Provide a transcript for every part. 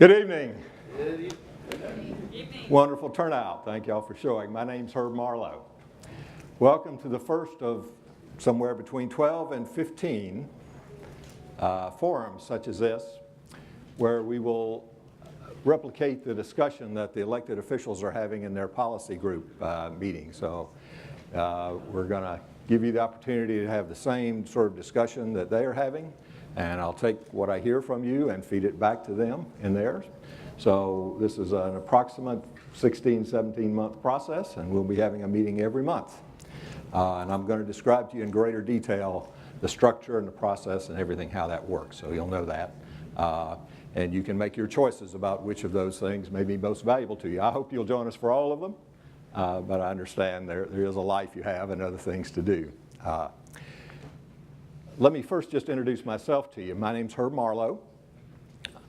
Good evening. Good evening. Wonderful turnout. Thank y'all for showing. My name's Herb Marlowe. Welcome to the first of somewhere between 12 and 15 forums such as this, where we will replicate the discussion that the elected officials are having in their policy group meeting. So we're going to give you the opportunity to have the same sort of discussion that they are having, and I'll take what I hear from you and feed it back to them in theirs. So this is an approximate 16, 17-month process, and we'll be having a meeting every month. And I'm going to describe to you in greater detail the structure and the process and everything, how that works, so you'll know that. And you can make your choices about which of those things may be most valuable to you. I hope you'll join us for all of them, but I understand there is a life you have and other things to do. Let me first just introduce myself to you. My name's Herb Marlowe.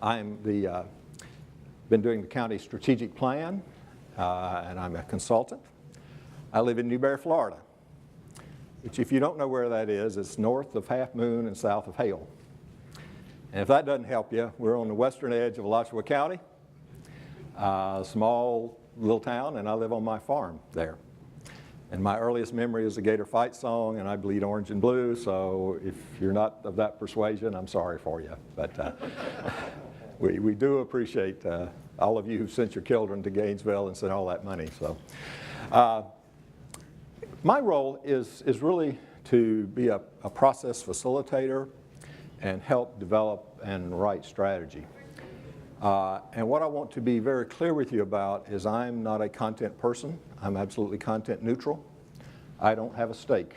I'm been doing the county strategic plan, and I'm a consultant. I live in Newberry, Florida, which, if you don't know where that is, it's north of Half Moon and south of Hale. And if that doesn't help you, we're on the western edge of Alachua County, a small little town, and I live on my farm there. And my earliest memory is the Gator Fight song, and I bleed orange and blue, so if you're not of that persuasion, I'm sorry for you. But we do appreciate all of you who sent your children to Gainesville and sent all that money. So my role is really to be a process facilitator and help develop and write strategy. And what I want to be very clear with you about is I'm not a content person. I'm absolutely content neutral. I don't have a stake.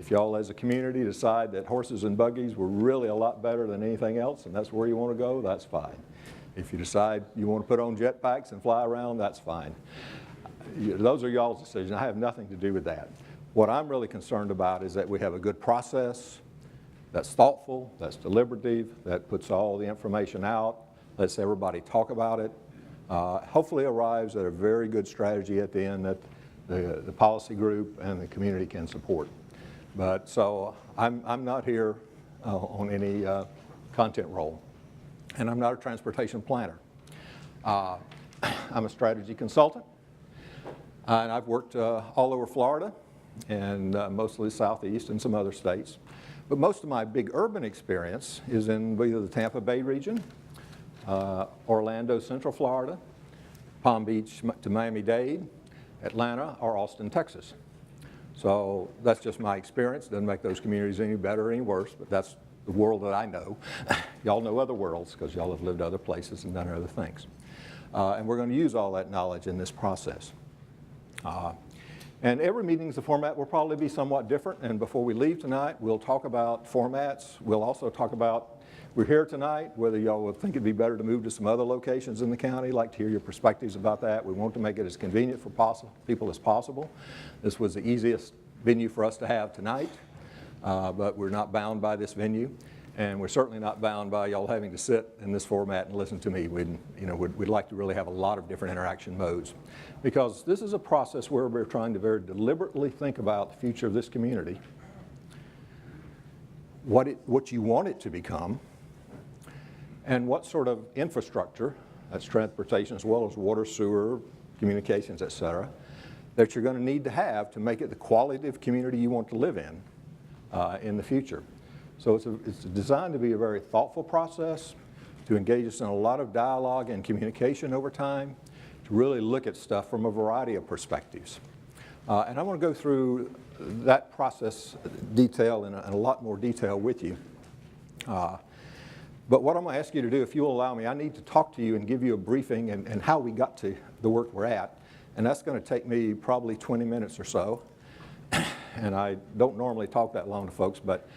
If y'all as a community decide that horses and buggies were really a lot better than anything else and that's where you want to go, that's fine. If you decide you want to put on jetpacks and fly around, that's fine. Those are y'all's decisions. I have nothing to do with that. What I'm really concerned about is that we have a good process that's thoughtful, that's deliberative, that puts all the information out, lets everybody talk about it, hopefully arrives at a very good strategy at the end that the policy group and the community can support. But so I'm not here on any content role, and I'm not a transportation planner. I'm a strategy consultant, and I've worked all over Florida and mostly Southeast and some other states. But most of my big urban experience is in either the Tampa Bay region, Orlando, Central Florida, Palm Beach to Miami-Dade, Atlanta, or Austin, Texas. So that's just my experience. Doesn't make those communities any better or any worse, but that's the world that I know. Y'all know other worlds because y'all have lived other places and done other things. And we're going to use all that knowledge in this process. And every meeting's the format will probably be somewhat different. And before we leave tonight, we'll talk about formats. We'll also talk about, we're here tonight, whether y'all would think it'd be better to move to some other locations in the county. I'd like to hear your perspectives about that. We want to make it as convenient for people as possible. This was the easiest venue for us to have tonight, but we're not bound by this venue. And we're certainly not bound by y'all having to sit in this format and listen to me. We'd like to really have a lot of different interaction modes, because this is a process where we're trying to very deliberately think about the future of this community, what you want it to become, and what sort of infrastructure, that's transportation as well as water, sewer, communications, et cetera, that you're going to need to have to make it the quality of community you want to live in the future. So it's designed to be a very thoughtful process, to engage us in a lot of dialogue and communication over time, to really look at stuff from a variety of perspectives. And I want to go through that process detail in a lot more detail with you. But what I'm going to ask you to do, if you'll allow me, I need to talk to you and give you a briefing and how we got to the work we're at. And that's going to take me probably 20 minutes or so. And I don't normally talk that long to folks, but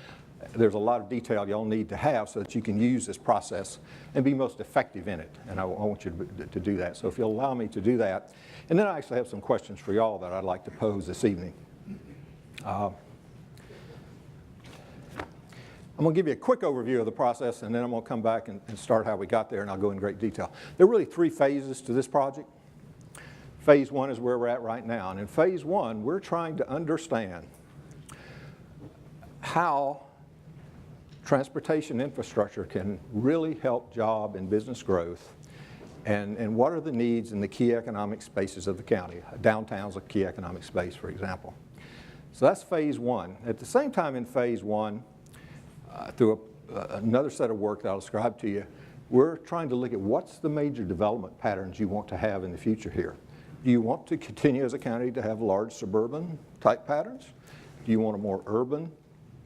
there's a lot of detail y'all need to have so that you can use this process and be most effective in it. And I want you to do that. So if you'll allow me to do that. And then I actually have some questions for y'all that I'd like to pose this evening. I'm going to give you a quick overview of the process, and then I'm going to come back and start how we got there, and I'll go in great detail. There are really three phases to this project. Phase one is where we're at right now. And in phase one, we're trying to understand how transportation infrastructure can really help job and business growth, and what are the needs in the key economic spaces of the county. Downtown's a key economic space, for example. So that's phase one. At the same time in phase one, through another set of work that I'll describe to you, we're trying to look at what's the major development patterns you want to have in the future here. Do you want to continue as a county to have large suburban type patterns? Do you want a more urban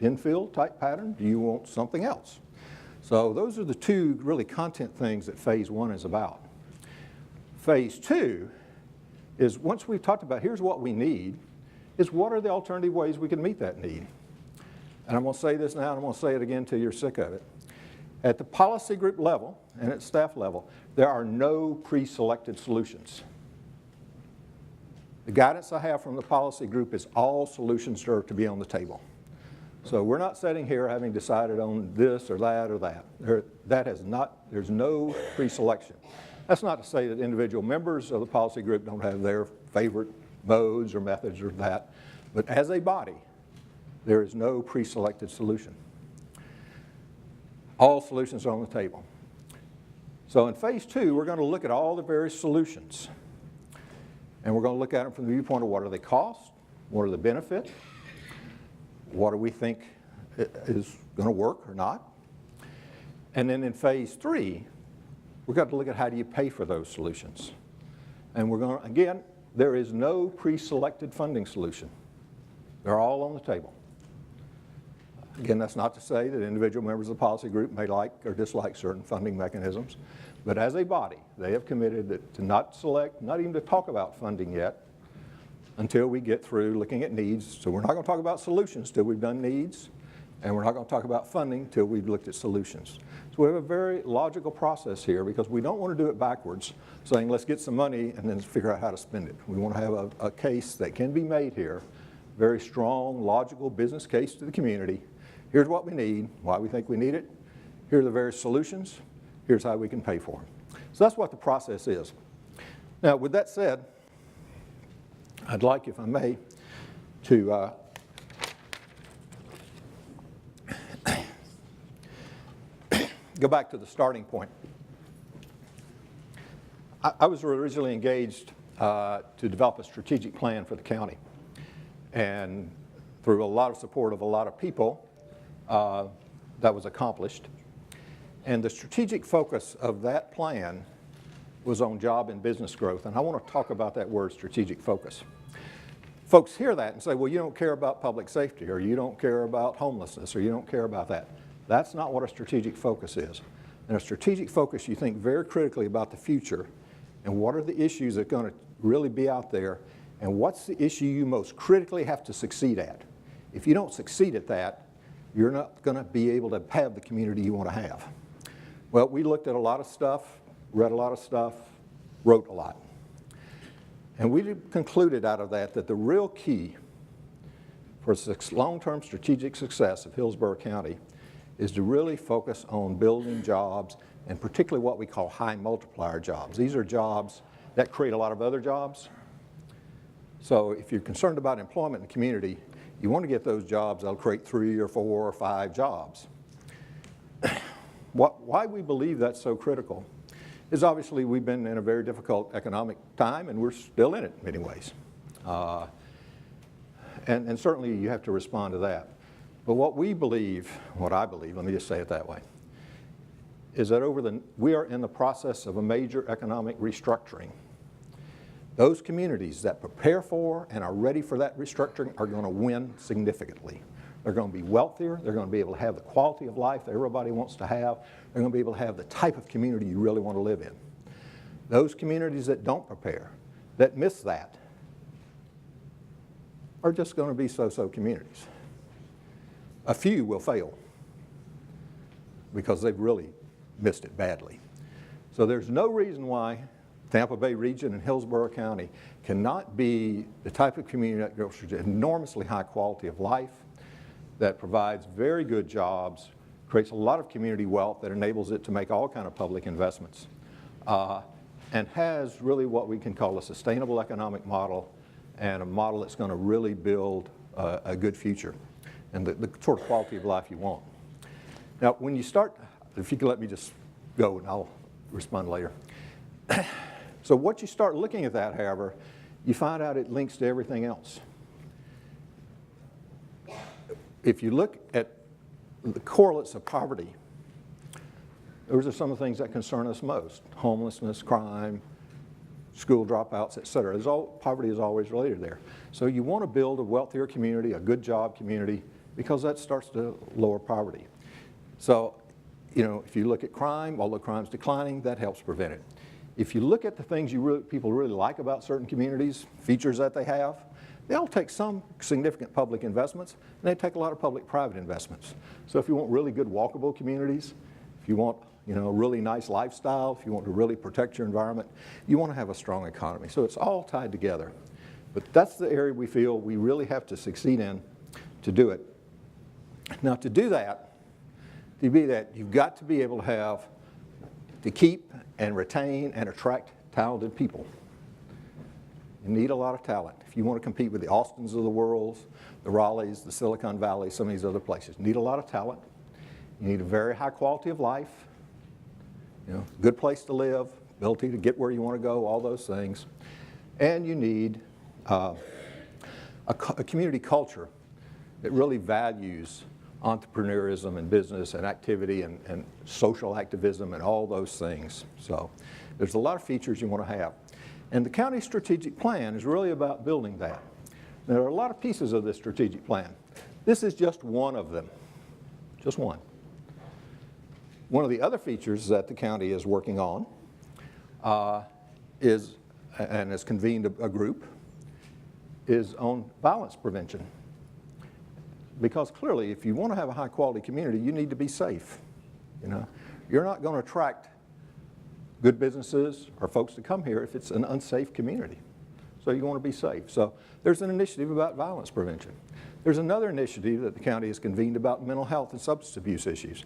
infill type pattern? Do you want something else? So those are the two really content things that phase one is about. Phase two is, once we've talked about here's what we need, is what are the alternative ways we can meet that need? And I'm going to say this now, and I'm going to say it again till you're sick of it. At the policy group level and at staff level, there are no pre-selected solutions. The guidance I have from the policy group is all solutions are to be on the table. So we're not sitting here having decided on this or that or that. There's no pre-selection. That's not to say that individual members of the policy group don't have their favorite modes or methods or that, but as a body, there is no pre-selected solution. All solutions are on the table. So in phase two, we're going to look at all the various solutions. And we're going to look at them from the viewpoint of what do they cost, what are the benefits, what do we think is going to work or not. And then in phase three, we've got to look at how do you pay for those solutions. And we're going to, again, there is no pre-selected funding solution. They're all on the table. Again, that's not to say that individual members of the policy group may like or dislike certain funding mechanisms, but as a body, they have committed to not select, not even to talk about funding yet, until we get through looking at needs. So we're not going to talk about solutions till we've done needs, and we're not going to talk about funding till we've looked at solutions. So we have a very logical process here because we don't want to do it backwards, saying let's get some money and then figure out how to spend it. We want to have a case that can be made here, very strong, logical business case to the community. Here's what we need, why we think we need it. Here are the various solutions. Here's how we can pay for them. So that's what the process is. Now, with that said, I'd like, if I may, to go back to the starting point. I was originally engaged to develop a strategic plan for the county. And through a lot of support of a lot of people, that was accomplished. And the strategic focus of that plan was on job and business growth. And I want to talk about that word, strategic focus. Folks hear that and say, well, you don't care about public safety, or you don't care about homelessness, or you don't care about that. That's not what a strategic focus is. In a strategic focus, you think very critically about the future and what are the issues that are going to really be out there, and what's the issue you most critically have to succeed at. If you don't succeed at that, you're not going to be able to have the community you want to have. Well, we looked at a lot of stuff, read a lot of stuff, wrote a lot. And we concluded out of that that the real key for long-term strategic success of Hillsborough County is to really focus on building jobs, and particularly what we call high multiplier jobs. These are jobs that create a lot of other jobs. So if you're concerned about employment in the community, you want to get those jobs that'll create 3 or 4 or 5 jobs. Why we believe that's so critical is obviously we've been in a very difficult economic time, and we're still in it in many ways. And certainly you have to respond to that. But what I believe, let me just say it that way, is that we are in the process of a major economic restructuring. Those communities that prepare for and are ready for that restructuring are going to win significantly. They're going to be wealthier. They're going to be able to have the quality of life that everybody wants to have. They're going to be able to have the type of community you really want to live in. Those communities that don't prepare, that miss that, are just going to be so-so communities. A few will fail because they've really missed it badly. So there's no reason why Tampa Bay region and Hillsborough County cannot be the type of community that goes through enormously high quality of life, that provides very good jobs, creates a lot of community wealth that enables it to make all kind of public investments, and has really what we can call a sustainable economic model, and a model that's going to really build a good future and the sort of quality of life you want. Now, when you start, if you can let me just go and I'll respond later. So once you start looking at that, however, you find out it links to everything else. If you look at the correlates of poverty, those are some of the things that concern us most: homelessness, crime, school dropouts, et cetera. Poverty is always related there. So you want to build a wealthier community, a good job community, because that starts to lower poverty. So, if you look at crime, although crime's declining, that helps prevent it. If you look at the things people really like about certain communities, features that they have, they all take some significant public investments, and they take a lot of public-private investments. So if you want really good walkable communities, if you want a really nice lifestyle, if you want to really protect your environment, you want to have a strong economy. So it's all tied together. But that's the area we feel we really have to succeed in to do it. Now, to do that, you've got to be able to keep and retain and attract talented people. You need a lot of talent. If you want to compete with the Austins of the world, the Raleighs, the Silicon Valley, some of these other places, you need a lot of talent. You need a very high quality of life, good place to live, ability to get where you want to go, all those things. And you need a community culture that really values entrepreneurism and business and activity and social activism and all those things. So there's a lot of features you want to have. And the county strategic plan is really about building that. There are a lot of pieces of this strategic plan. This is just one of them, just one. One of the other features that the county is working on and has convened a group, is on violence prevention. Because clearly, if you want to have a high-quality community, you need to be safe. You're not going to attract good businesses or folks to come here if it's an unsafe community. So you want to be safe. So there's an initiative about violence prevention. There's another initiative that the county has convened about mental health and substance abuse issues.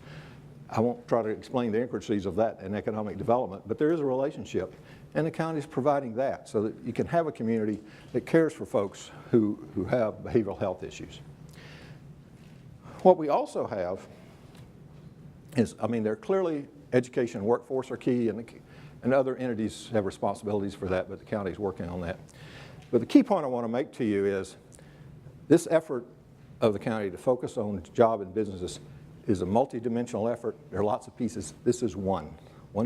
I won't try to explain the intricacies of that in economic development, but there is a relationship, and the county is providing that so that you can have a community that cares for folks who have behavioral health issues. What we also have is, they're clearly education and workforce are key, and other entities have responsibilities for that, but the county is working on that. But the key point I want to make to you is this effort of the county to focus on job and businesses is a multi-dimensional effort. There are lots of pieces. This is one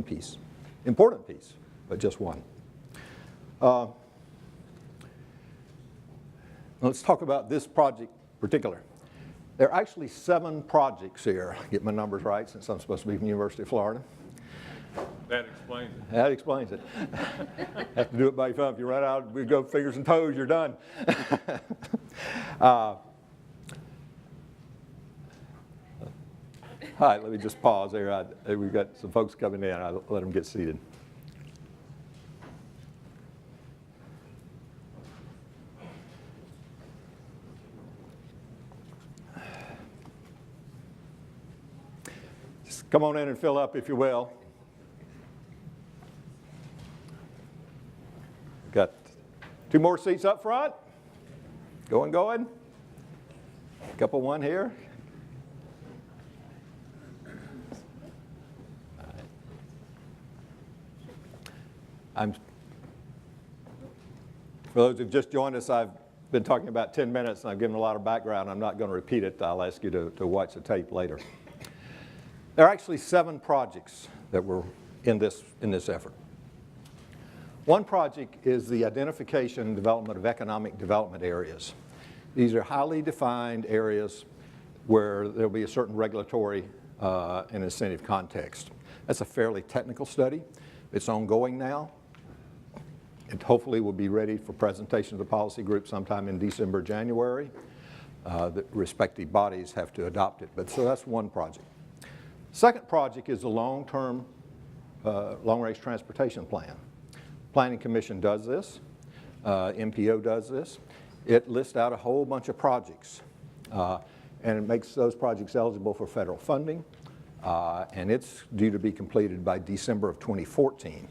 piece. Important piece, but just one. Let's talk about this project in particular. There are actually 7 projects here. Get my numbers right since I'm supposed to be from the University of Florida. That explains it. That explains it. Have to do it by your thumb. If you run out, we go fingers and toes, you're done. All right, let me just pause there. We've got some folks coming in. I'll let them get seated. Just come on in and fill up, if you will. Got 2 more seats up front. Going. Couple one here. For those who've just joined us, I've been talking about 10 minutes and I've given a lot of background. I'm not going to repeat it. I'll ask you to watch the tape later. There are actually 7 projects that were in this effort. One project is the identification and development of economic development areas. These are highly defined areas where there'll be a certain regulatory and incentive context. That's a fairly technical study. It's ongoing now. It hopefully will be ready for presentation to the policy group sometime in December, January. The respective bodies have to adopt it, so that's one project. Second project is the long-term, long-range transportation plan. Planning Commission does this. MPO does this. It lists out a whole bunch of projects, and it makes those projects eligible for federal funding, and it's due to be completed by December of 2014.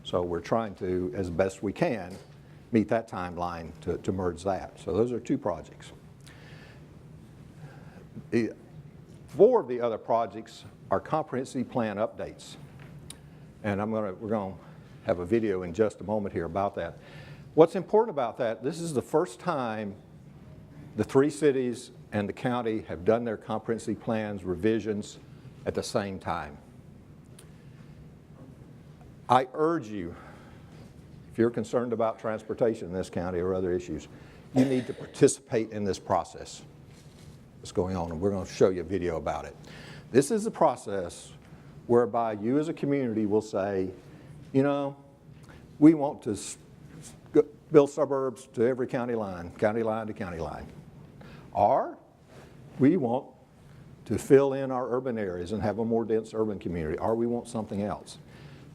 So we're trying to, as best we can, meet that timeline to merge that. So those are 2 projects. 4 of the other projects are comprehensive plan updates. And we're going to have a video in just a moment here about that. What's important about that, this is the first time the 3 cities and the county have done their comprehensive plans revisions at the same time. I urge you, if you're concerned about transportation in this county or other issues, you need to participate in this process that's going on, and we're going to show you a video about it. This is a process whereby you as a community will say, you know, we want to build suburbs to every county line to county line. Or we want to fill in our urban areas and have a more dense urban community, or we want something else.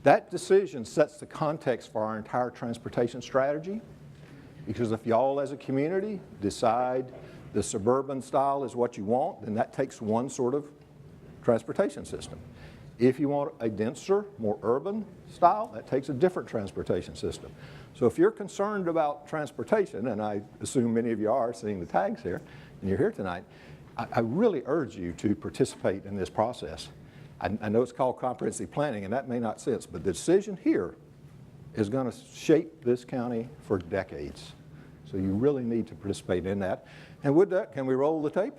That decision sets the context for our entire transportation strategy, because if y'all as a community decide the suburban style is what you want, then that takes one sort of transportation system. If you want a denser, more urban style, that takes a different transportation system. So if you're concerned about transportation, and I assume many of you are seeing the tags here, and you're here tonight, I really urge you to participate in this process. I know it's called comprehensive planning, and that may not sense, but the decision here is going to shape this county for decades. So you really need to participate in that. And with that, can we roll the tape?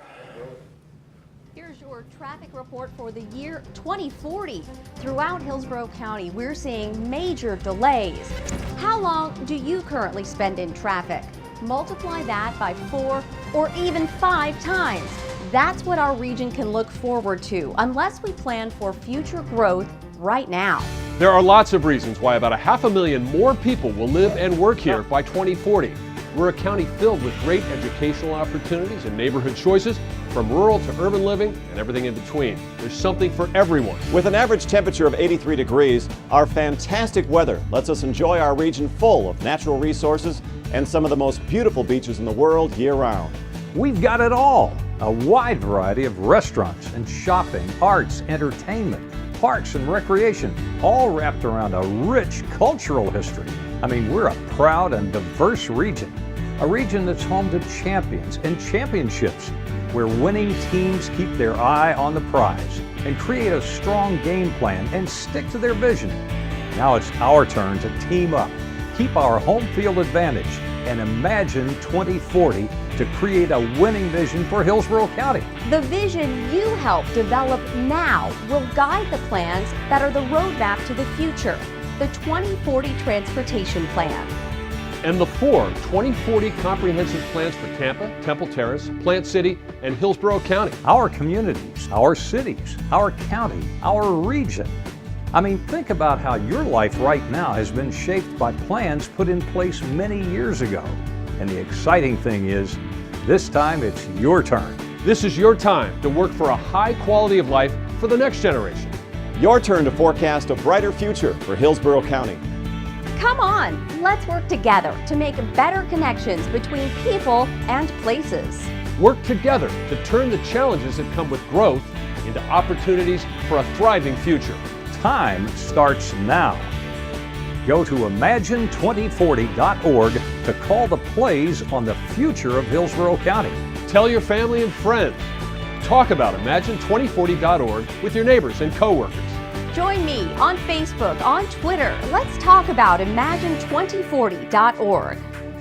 Here's your traffic report for the year 2040. Throughout Hillsborough County, we're seeing major delays. How long do you currently spend in traffic? Multiply that by 4 or even 5 times. That's what our region can look forward to, unless we plan for future growth right now. There are lots of reasons why about 500,000 more people will live and work here by 2040. We're a county filled with great educational opportunities and neighborhood choices, from rural to urban living and everything in between. There's something for everyone. With an average temperature of 83 degrees, our fantastic weather lets us enjoy our region full of natural resources and some of the most beautiful beaches in the world year-round. We've got it all. A wide variety of restaurants and shopping, arts, entertainment, parks and recreation, all wrapped around a rich cultural history. I mean, we're a proud and diverse region. A region that's home to champions and championships, where winning teams keep their eye on the prize and create a strong game plan and stick to their vision. Now it's our turn to team up, keep our home field advantage, and imagine 2040 to create a winning vision for Hillsborough County. The vision you help develop now will guide the plans that are the roadmap to the future. The 2040 Transportation Plan. And the 4 2040 comprehensive plans for Tampa, Temple Terrace, Plant City, and Hillsborough County. Our communities, our cities, our county, our region. I mean, think about how your life right now has been shaped by plans put in place many years ago. And the exciting thing is, this time it's your turn. This is your time to work for a high quality of life for the next generation. Your turn to forecast a brighter future for Hillsborough County. Come on, let's work together to make better connections between people and places. Work together to turn the challenges that come with growth into opportunities for a thriving future. Time starts now. Go to imagine2040.org to call the plays on the future of Hillsborough County. Tell your family and friends. Talk about imagine2040.org with your neighbors and coworkers. Join me on Facebook, on Twitter. Let's talk about imagine2040.org.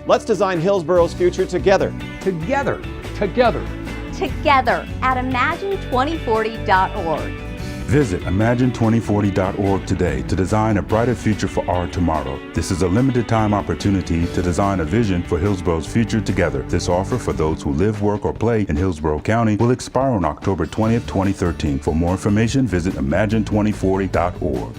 Let's design Hillsborough's future together. Together. Together. Together at imagine2040.org. Visit imagine2040.org today to design a brighter future for our tomorrow. This is a limited time opportunity to design a vision for Hillsborough's future together. This offer for those who live, work, or play in Hillsborough County will expire on October 20th, 2013. For more information, visit imagine2040.org.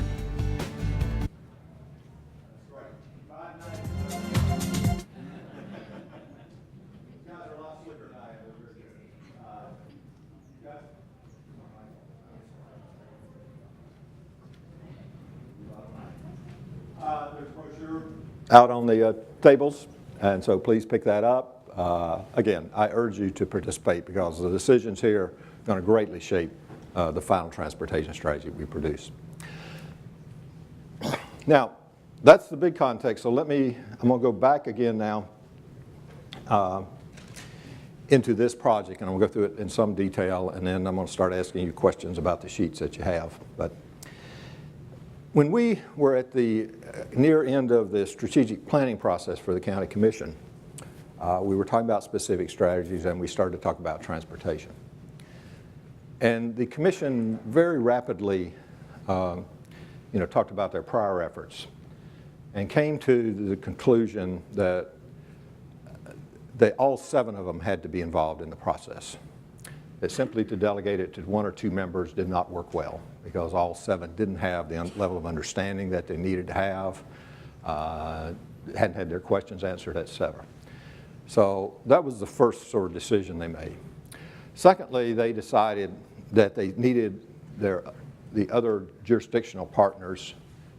There's a brochure out on the tables, and so please pick that up. Again, I urge you to participate because the decisions here are going to greatly shape the final transportation strategy we produce. Now, that's the big context, so I'm going to go back again now. into this project, and I'm going to go through it in some detail, and then I'm going to start asking you questions about the sheets that you have. But when we were at the near end of the strategic planning process for the County Commission, we were talking about specific strategies, and we started to talk about transportation. And the Commission very rapidly talked about their prior efforts and came to the conclusion that all 7 of them had to be involved in the process. That simply to delegate it to 1 or 2 members did not work well, because all 7 didn't have the level of understanding that they needed to have, hadn't had their questions answered, etc. So that was the first sort of decision they made. Secondly, they decided that they needed the other jurisdictional partners,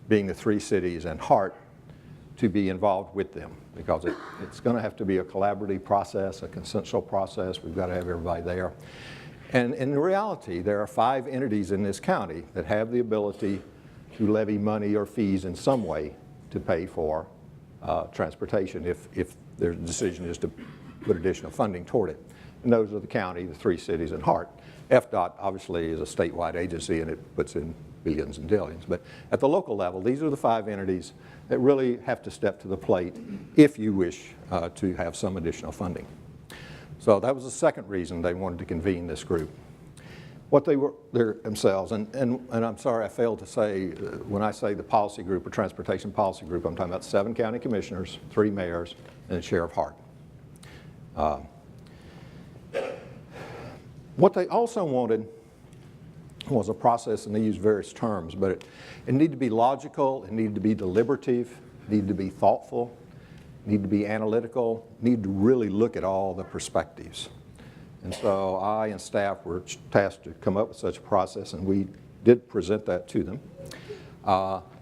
being the 3 cities and Hart, to be involved with them, because it's going to have to be a collaborative process, a consensual process. We've got to have everybody there. And in reality, there are 5 entities in this county that have the ability to levy money or fees in some way to pay for transportation if their decision is to put additional funding toward it. And those are the county, the 3 cities, and Hart. FDOT obviously is a statewide agency, and it puts in billions and billions. But at the local level, these are the 5 entities that really have to step to the plate if you wish to have some additional funding. So that was the second reason they wanted to convene this group. What they were themselves, and I'm sorry I failed to say, when I say the policy group or transportation policy group, I'm talking about 7 county commissioners, 3 mayors, and Sheriff Hart. What they also wanted was a process, and they use various terms, but it needed to be logical, it needed to be deliberative, it needed to be thoughtful, it needed to be analytical, it needed to really look at all the perspectives. And so I and staff were tasked to come up with such a process, and we did present that to them.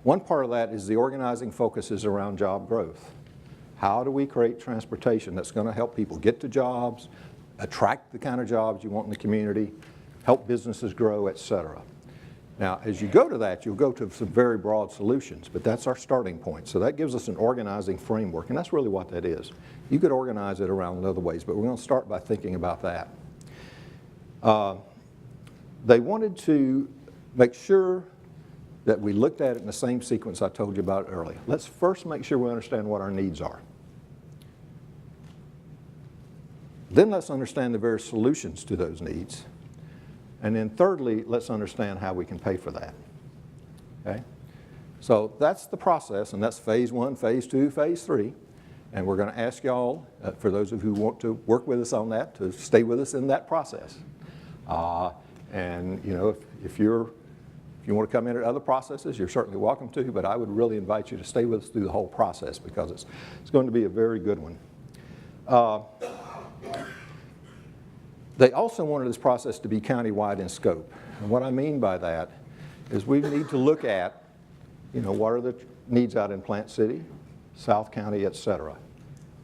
One part of that is the organizing focuses around job growth. How do we create transportation that's going to help people get to jobs, attract the kind of jobs you want in the community, help businesses grow, etc. Now, as you go to that, you'll go to some very broad solutions, but that's our starting point. So that gives us an organizing framework, and that's really what that is. You could organize it around other ways, but we're going to start by thinking about that. They wanted to make sure that we looked at it in the same sequence I told you about earlier. Let's first make sure we understand what our needs are. Then let's understand the various solutions to those needs. And then thirdly, let's understand how we can pay for that. Okay? So that's the process, and that's phase 1, phase 2, phase 3. And we're going to ask y'all, for those of you who want to work with us on that, to stay with us in that process. And if you want to come in at other processes, you're certainly welcome to, but I would really invite you to stay with us through the whole process, because it's going to be a very good one. They also wanted this process to be countywide in scope. And what I mean by that is we need to look at, what are the needs out in Plant City, South County, etc.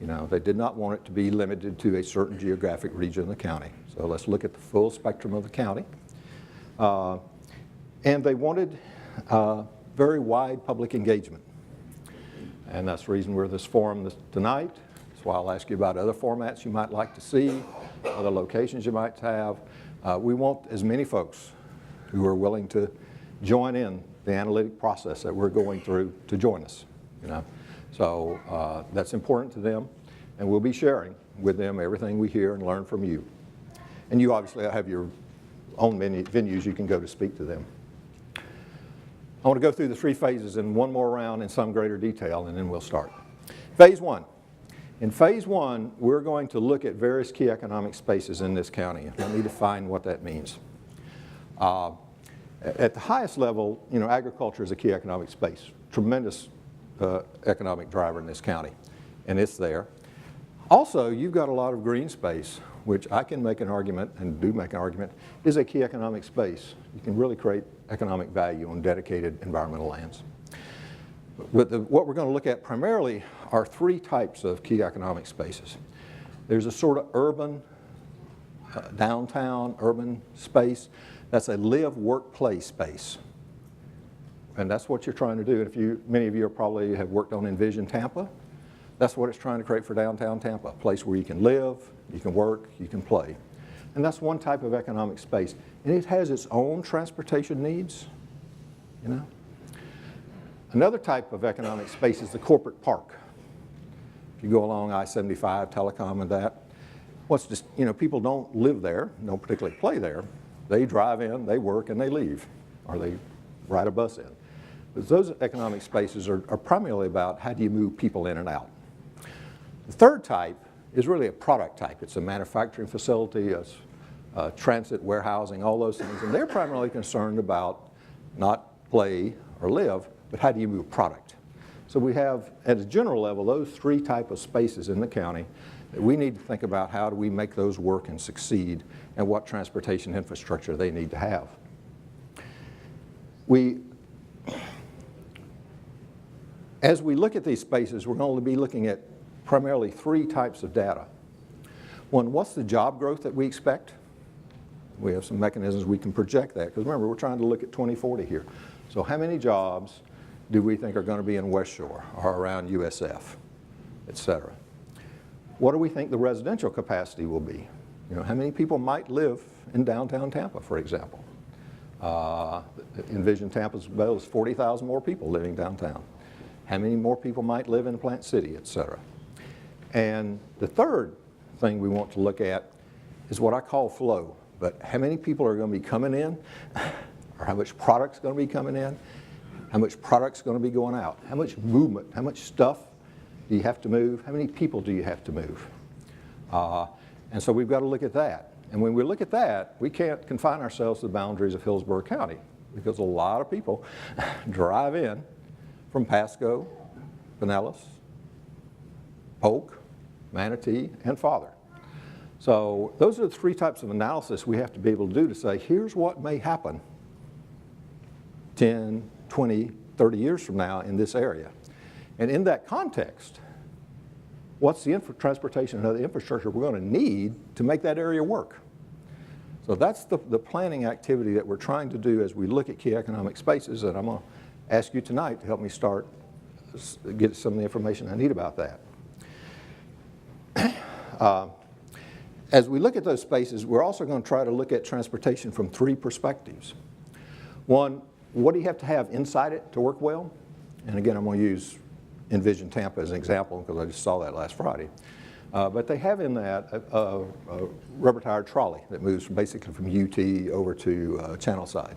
They did not want it to be limited to a certain geographic region of the county. So let's look at the full spectrum of the county. And they wanted very wide public engagement. And that's the reason we're at this forum tonight. That's why I'll ask you about other formats you might like to see, other locations you might have. We want as many folks who are willing to join in the analytic process that we're going through to join us. So that's important to them, and we'll be sharing with them everything we hear and learn from you. And you obviously have your own venues you can go to speak to them. I want to go through the 3 phases in one more round in some greater detail, and then we'll start. Phase 1. In phase 1, we're going to look at various key economic spaces in this county. Let me define what that means. At the highest level, agriculture is a key economic space, tremendous economic driver in this county, and it's there. Also, you've got a lot of green space, which I can make an argument, and do make an argument, is a key economic space. You can really create economic value on dedicated environmental lands. But what we're going to look at primarily are 3 types of key economic spaces. There's a sort of urban, downtown urban space. That's a live, work, play space. And that's what you're trying to do. Many of you probably have worked on Envision Tampa. That's what it's trying to create for downtown Tampa, a place where you can live, you can work, you can play. And that's one type of economic space. And it has its own transportation needs, you know. Another type of economic space is the corporate park. If you go along I-75, Telecom and that, what's just, you know, people don't live there, don't particularly play there. They drive in, they work, and they leave, or they ride a bus in. But those economic spaces are primarily about how do you move people in and out. The third type is really a product type. It's a manufacturing facility, a transit, warehousing, all those things. And they're primarily concerned about not play or live, but how do you move product. So we have, at a general level, those three types of spaces in the county that we need to think about how do we make those work and succeed, and what transportation infrastructure they need to have. As we look at these spaces, we're going to be looking at primarily three types of data. One, what's the job growth that we expect? We have some mechanisms we can project that, because remember, we're trying to look at 2040 here. So how many jobs do we think are going to be in West Shore or around USF, et cetera? What do we think the residential capacity will be? You know, how many people might live in downtown Tampa, for example? Envision Tampa's goal is 40,000 more people living downtown. How many more people might live in Plant City, et cetera? And the third thing we want to look at is what I call flow. But how many people are going to be coming in, or how much product's going to be coming in, how much product's going to be going out, how much movement, how much stuff do you have to move, how many people do you have to move? And so we've got to look at that. And when we look at that, we can't confine ourselves to the boundaries of Hillsborough County, because a lot of people drive in from Pasco, Pinellas, Polk, Manatee, and Father. So those are the three types of analysis we have to be able to do to say, here's what may happen 10, 20, 30 years from now in this area. And in that context, what's the transportation and other infrastructure we're going to need to make that area work? So that's the planning activity that we're trying to do as we look at key economic spaces, and I'm going to ask you tonight to help me start, get some of the information I need about that. As we look at those spaces, we're also going to try to look at transportation from three perspectives. One, what do you have to have inside it to work well? And again, I'm going to use Envision Tampa as an example, because I just saw that last Friday. But they have in that a rubber-tired trolley that moves basically from UT over to Channelside.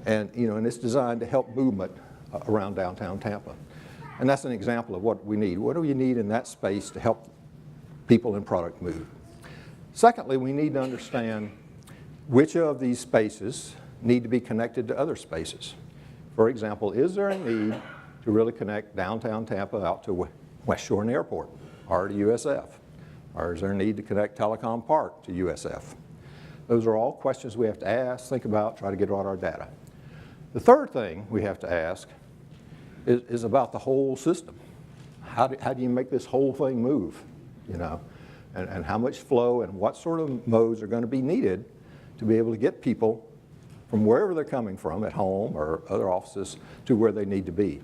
And, you know, and it's designed to help movement around downtown Tampa. And that's an example of what we need. What do we need in that space to help people and product move? Secondly, we need to understand which of these spaces need to be connected to other spaces. For example, is there a need to really connect downtown Tampa out to West Shore and Airport, or to USF? Or is there a need to connect Telecom Park to USF? Those are all questions we have to ask, think about, try to get out our data. The third thing we have to ask is about the whole system. How do you make this whole thing move, you know? And how much flow and what sort of modes are going to be needed to be able to get people from wherever they're coming from, at home or other offices, to where they need to be.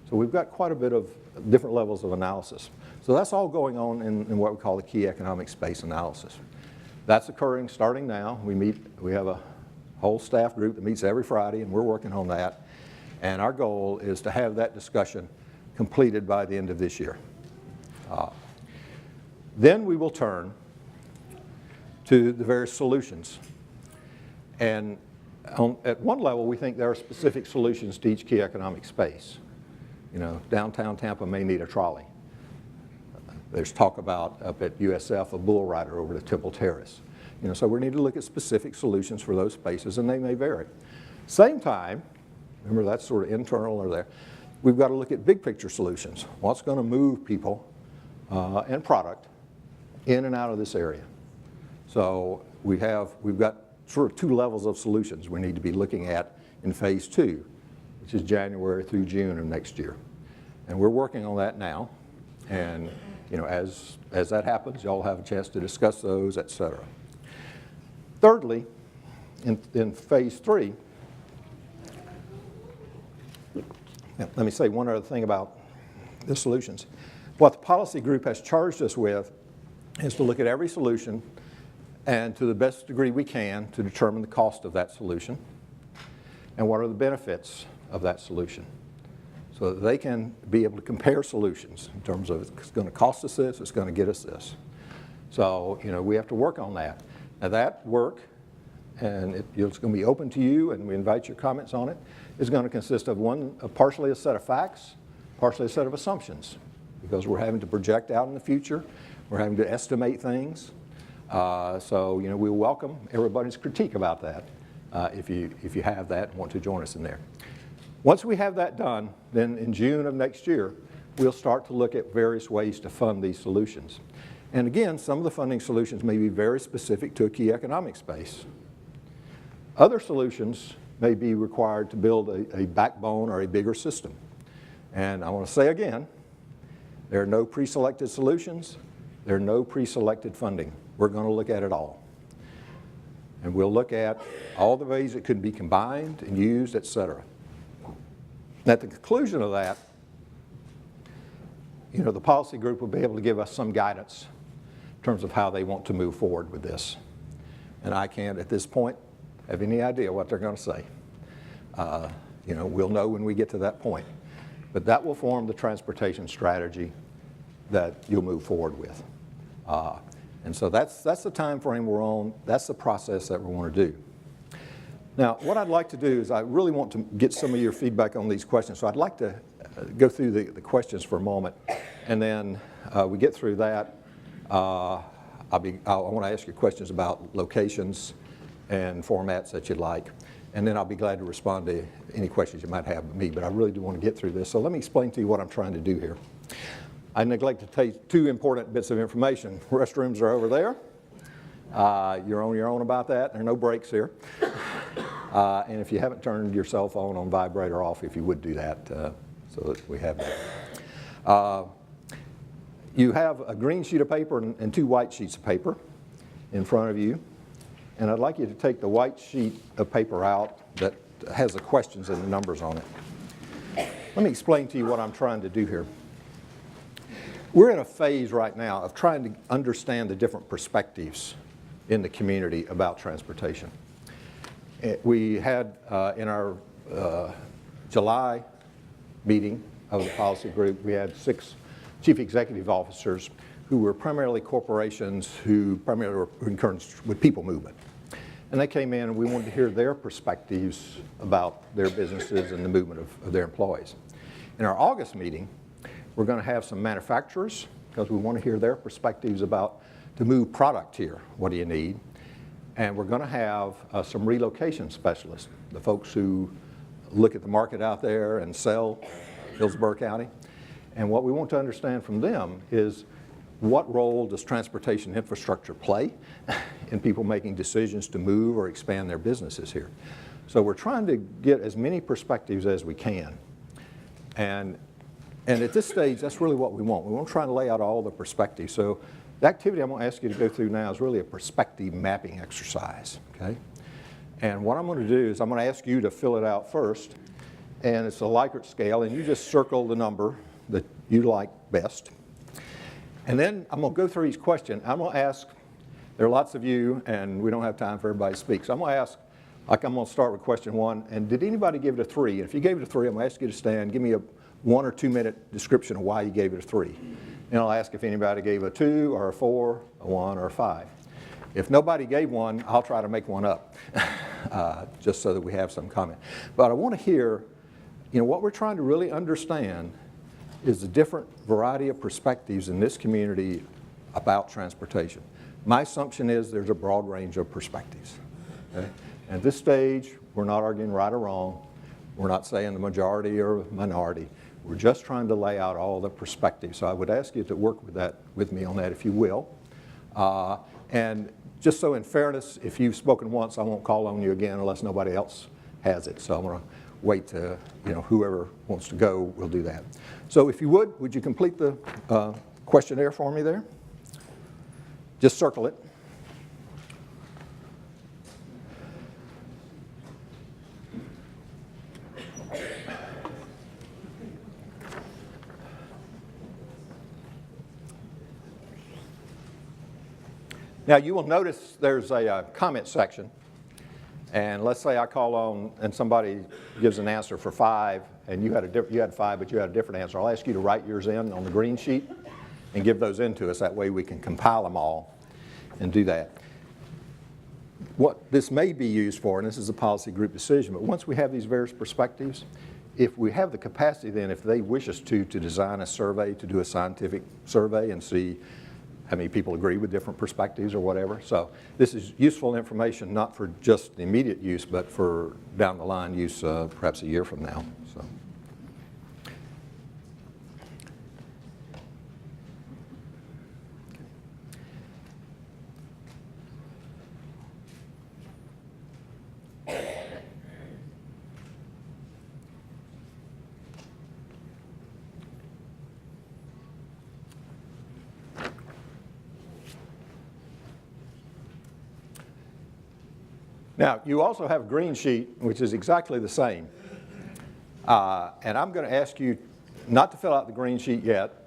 So we've got quite a bit of different levels of analysis. So that's all going on in what we call the key economic space analysis. That's occurring starting now. We have a whole staff group that meets every Friday, and we're working on that. And our goal is to have that discussion completed by the end of this year. Then we will turn to the various solutions. And at one level, we think there are specific solutions to each key economic space. You know, downtown Tampa may need a trolley. There's talk about up at USF a bull rider over to Temple Terrace. You know, so we need to look at specific solutions for those spaces, and they may vary. Same time, remember that's sort of internal or there, we've got to look at big picture solutions. What's going to move people and product in and out of this area? So we've got sort of two levels of solutions we need to be looking at in phase 2, which is January through June of next year. And we're working on that now. And you know, as that happens, y'all have a chance to discuss those, et cetera. Thirdly, in phase 3, let me say one other thing about the solutions. What the policy group has charged us with is to look at every solution and to the best degree we can to determine the cost of that solution and what are the benefits of that solution, so that they can be able to compare solutions in terms of it's going to cost us this, it's going to get us this. So, we have to work on that. Now that work, and it's going to be open to you, and we invite your comments on it, is going to consist of partially a set of facts, partially a set of assumptions, because we're having to project out in the future, we're having to estimate things. So, we welcome everybody's critique about that if you have that and want to join us in there. Once we have that done, then in June of next year, we'll start to look at various ways to fund these solutions. And again, some of the funding solutions may be very specific to a key economic space. Other solutions may be required to build a backbone or a bigger system. And I want to say again, there are no pre-selected solutions, there are no pre-selected funding. We're going to look at it all. And we'll look at all the ways it could be combined and used, et cetera. And at the conclusion of that, the policy group will be able to give us some guidance in terms of how they want to move forward with this. And I can't, at this point, have any idea what they're going to say. We'll know when we get to that point. But that will form the transportation strategy that you'll move forward with. And so that's the time frame we're on. That's the process that we want to do. Now, what I'd like to do is I really want to get some of your feedback on these questions. So I'd like to go through the questions for a moment. And then we get through that. I want to ask you questions about locations and formats that you'd like. And then I'll be glad to respond to any questions you might have of me. But I really do want to get through this. So let me explain to you what I'm trying to do here. I neglected to tell you two important bits of information. Restrooms are over there. You're on your own about that. There are no breaks here. And if you haven't turned your cell phone on vibrate or off, if you would do that, so that we have that. You have a green sheet of paper and two white sheets of paper in front of you. And I'd like you to take the white sheet of paper out that has the questions and the numbers on it. Let me explain to you what I'm trying to do here. We're in a phase right now of trying to understand the different perspectives in the community about transportation. We had in our July meeting of the policy group, we had 6 chief executive officers who were primarily corporations who primarily were concerned with people movement. And they came in and we wanted to hear their perspectives about their businesses and the movement of their employees. In our August meeting, we're going to have some manufacturers because we want to hear their perspectives about to move product here, what do you need? And we're going to have some relocation specialists, the folks who look at the market out there and sell Hillsborough County. And what we want to understand from them is what role does transportation infrastructure play in people making decisions to move or expand their businesses here. So we're trying to get as many perspectives as we can. And at this stage, that's really what we want. We want to try to lay out all the perspectives. So the activity I'm going to ask you to go through now is really a perspective mapping exercise, okay? And what I'm going to do is I'm going to ask you to fill it out first. And it's a Likert scale, and you just circle the number that you like best. And then I'm going to go through each question. I'm going to ask, there are lots of you, and we don't have time for everybody to speak. So I'm going to ask, like I'm going to start with question 1. And did anybody give it a 3? And if you gave it a 3, I'm going to ask you to stand. Give me a 1 or 2 minute description of why you gave it a 3. And I'll ask if anybody gave a 2 or a 4, a 1 or a 5. If nobody gave one, I'll try to make one up, just so that we have some comment. But I want to hear, what we're trying to really understand is the different variety of perspectives in this community about transportation. My assumption is there's a broad range of perspectives. Okay? At this stage, we're not arguing right or wrong. We're not saying the majority or minority. We're just trying to lay out all the perspectives. So I would ask you to work with me on that, if you will. And just so in fairness, if you've spoken once, I won't call on you again unless nobody else has it. So I'm going to wait to, whoever wants to go will do that. So if you would you complete the questionnaire for me there? Just circle it. Now you will notice there's a comment section, and let's say I call on and somebody gives an answer for 5, and you had 5, but you had a different answer. I'll ask you to write yours in on the green sheet and give those in to us. That way we can compile them all and do that. What this may be used for, and this is a policy group decision, but once we have these various perspectives, if we have the capacity then, if they wish us to design a survey, to do a scientific survey and see how many people agree with different perspectives or whatever. So this is useful information not for just immediate use, but for down the line use perhaps a year from now. So. Now, you also have a green sheet, which is exactly the same. And I'm going to ask you not to fill out the green sheet yet,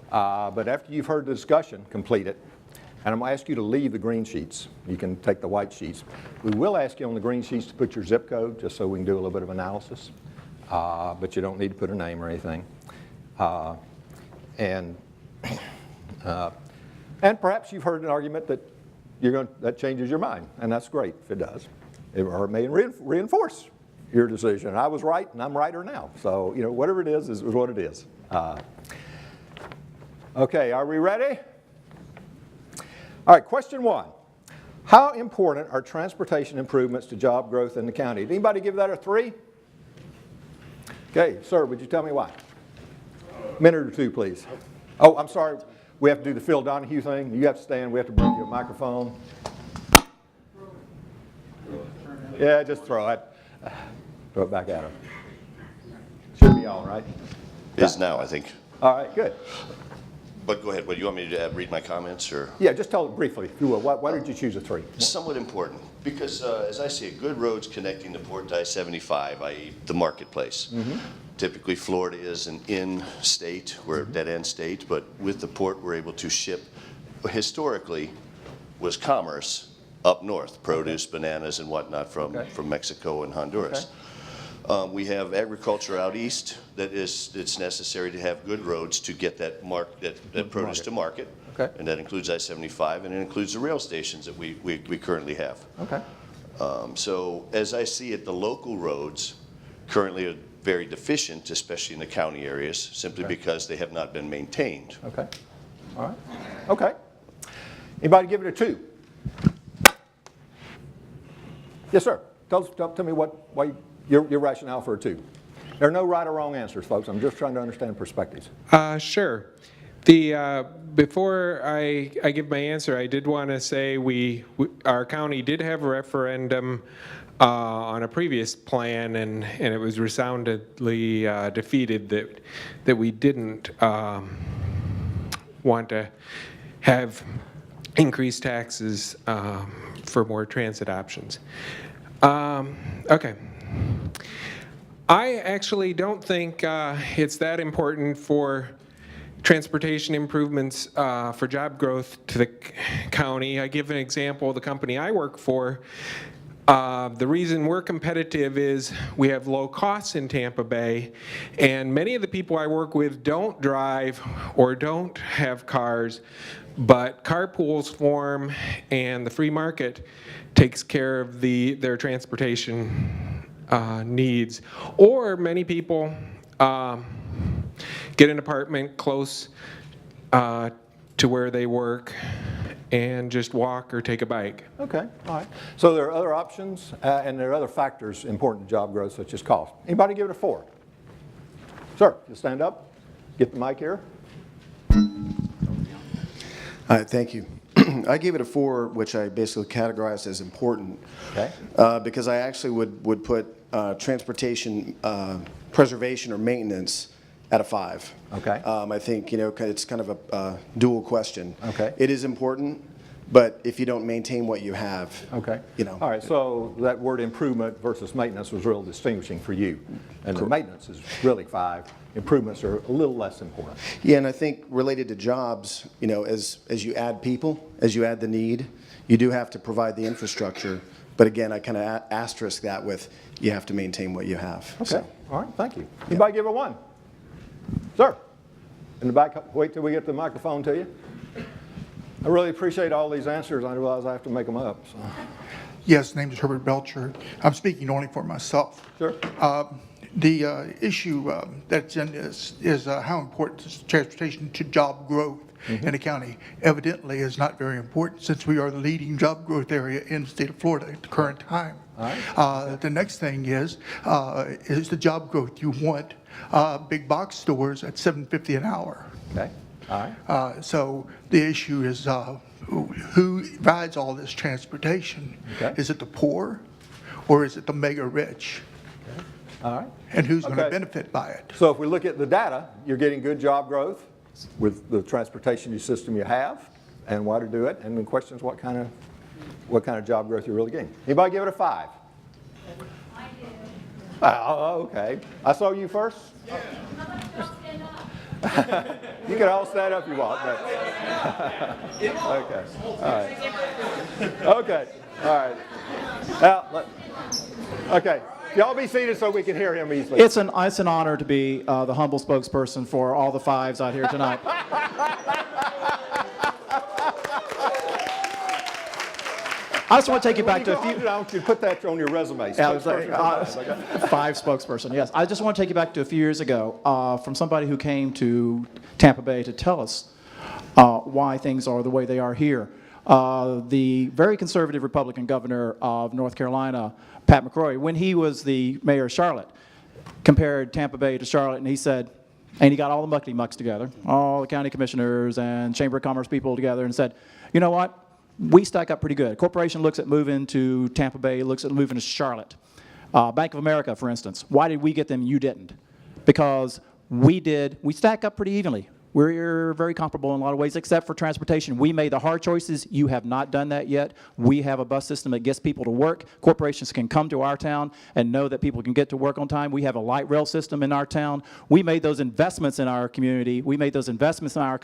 but after you've heard the discussion, complete it. And I'm going to ask you to leave the green sheets. You can take the white sheets. We will ask you on the green sheets to put your zip code, just so we can do a little bit of analysis. But you don't need to put a name or anything. And perhaps you've heard an argument that that changes your mind, and that's great if it does. Or it may reinforce your decision. I was right, and I'm righter now. So, you know, whatever it is what it is. Okay, are we ready? All right, question 1. How important are transportation improvements to job growth in the county? Did anybody give that a 3? Okay, sir, would you tell me why? A minute or two, please. Oh, I'm sorry. We have to do the Phil Donahue thing. You have to stand. We have to bring you a microphone. Yeah, just throw it. Throw it back at him. Should be all right. It is now, I think. All right, good. But go ahead. What do you want me to read my comments, or? Yeah, just tell it briefly. Why did you choose a 3? Somewhat important because, as I see it, good roads connecting the port to I-75, i.e., the marketplace. Mm-hmm. Typically, Florida is an in-state, we're a dead-end state, but with the port, we're able to ship. Historically, was commerce up north, produce, bananas, and whatnot from Mexico and Honduras. Okay. We have agriculture out east that it's necessary to have good roads to get that produce to market. Okay. And that includes I-75, and it includes the rail stations that we currently have. Okay. So as I see it, the local roads currently are very deficient, especially in the county areas, simply because they have not been maintained. Okay. All right. Okay. Anybody give it a 2? Yes, sir. Tell me why your rationale for a 2. There are no right or wrong answers, folks. I'm just trying to understand perspectives. Sure. Before I give my answer, I did want to say our county did have a referendum on a previous plan, and it was resoundingly defeated that we didn't want to have increased taxes for more transit options. Okay. I actually don't think it's that important for transportation improvements for job growth to the county. I give an example. The company I work for, the reason we're competitive is we have low costs in Tampa Bay, and many of the people I work with don't drive or don't have cars, but carpools form, and the free market takes care of their transportation needs. Or many people get an apartment close to where they work and just walk or take a bike. Okay, all right. So there are other options and there are other factors important to job growth, such as cost. Anybody give it a 4? Sir, you stand up, get the mic here. All right, thank you. I gave it a 4, which I basically categorized as important. Okay. Because I actually would put transportation preservation or maintenance at a 5. Okay. I think, it's kind of a dual question. Okay. It is important, but if you don't maintain what you have, okay. All right, so that word improvement versus maintenance was real distinguishing for you. And the maintenance is really 5. improvements are a little less important. Yeah, and I think related to jobs, you know, as you add people, as you add the need, you do have to provide the infrastructure. But again, I kind of asterisk that with you have to maintain what you have. Okay, So. all right, thank you. Anybody give a 1? Sir, in the back, wait till we get the microphone to you. I really appreciate all these answers. I realize I have to make them up. So. Yes, name is Herbert Belcher. I'm speaking only for myself. Sure. The issue that's in this is how important is transportation to job growth in the county. Evidently is not very important since we are the leading job growth area in the state of Florida at the current time. All right. The next thing is the job growth. You want big box stores at $7.50 an hour. Okay, all right. So the issue is who rides all this transportation? Okay. Is it the poor or is it the mega rich? All right. And who's going to Okay. benefit by it? So if we look at the data, you're getting good job growth with the transportation system you have and why to do it. And the question is what kind of job growth you're really getting. Anybody give it a 5? I do. Oh, okay. I saw you first? Yeah. How about you all stand up? You can all stand up if you want. But okay. All right. Okay. All right. Now, okay. Y'all be seated so we can hear him easily. It's an honor to be the humble spokesperson for all the 5s out here tonight. I just want to take you back to a few. I want you to put that on your resume. Yeah, I was like, 5 spokesperson, yes. I just want to take you back to a few years ago from somebody who came to Tampa Bay to tell us why things are the way they are here. The very conservative Republican governor of North Carolina, Pat McCrory, when he was the mayor of Charlotte, compared Tampa Bay to Charlotte, and he said, and he got all the muckety mucks together, all the county commissioners and Chamber of Commerce people together, and said, you know what? We stack up pretty good. Corporation looks at moving to Tampa Bay, looks at moving to Charlotte. Bank of America, for instance, why did we get them, you didn't? Because we stack up pretty evenly. We're very comparable in a lot of ways, except for transportation. We made the hard choices. You have not done that yet. We have a bus system that gets people to work. Corporations can come to our town and know that people can get to work on time. We have a light rail system in our town. We made those investments in our community. We made those investments in our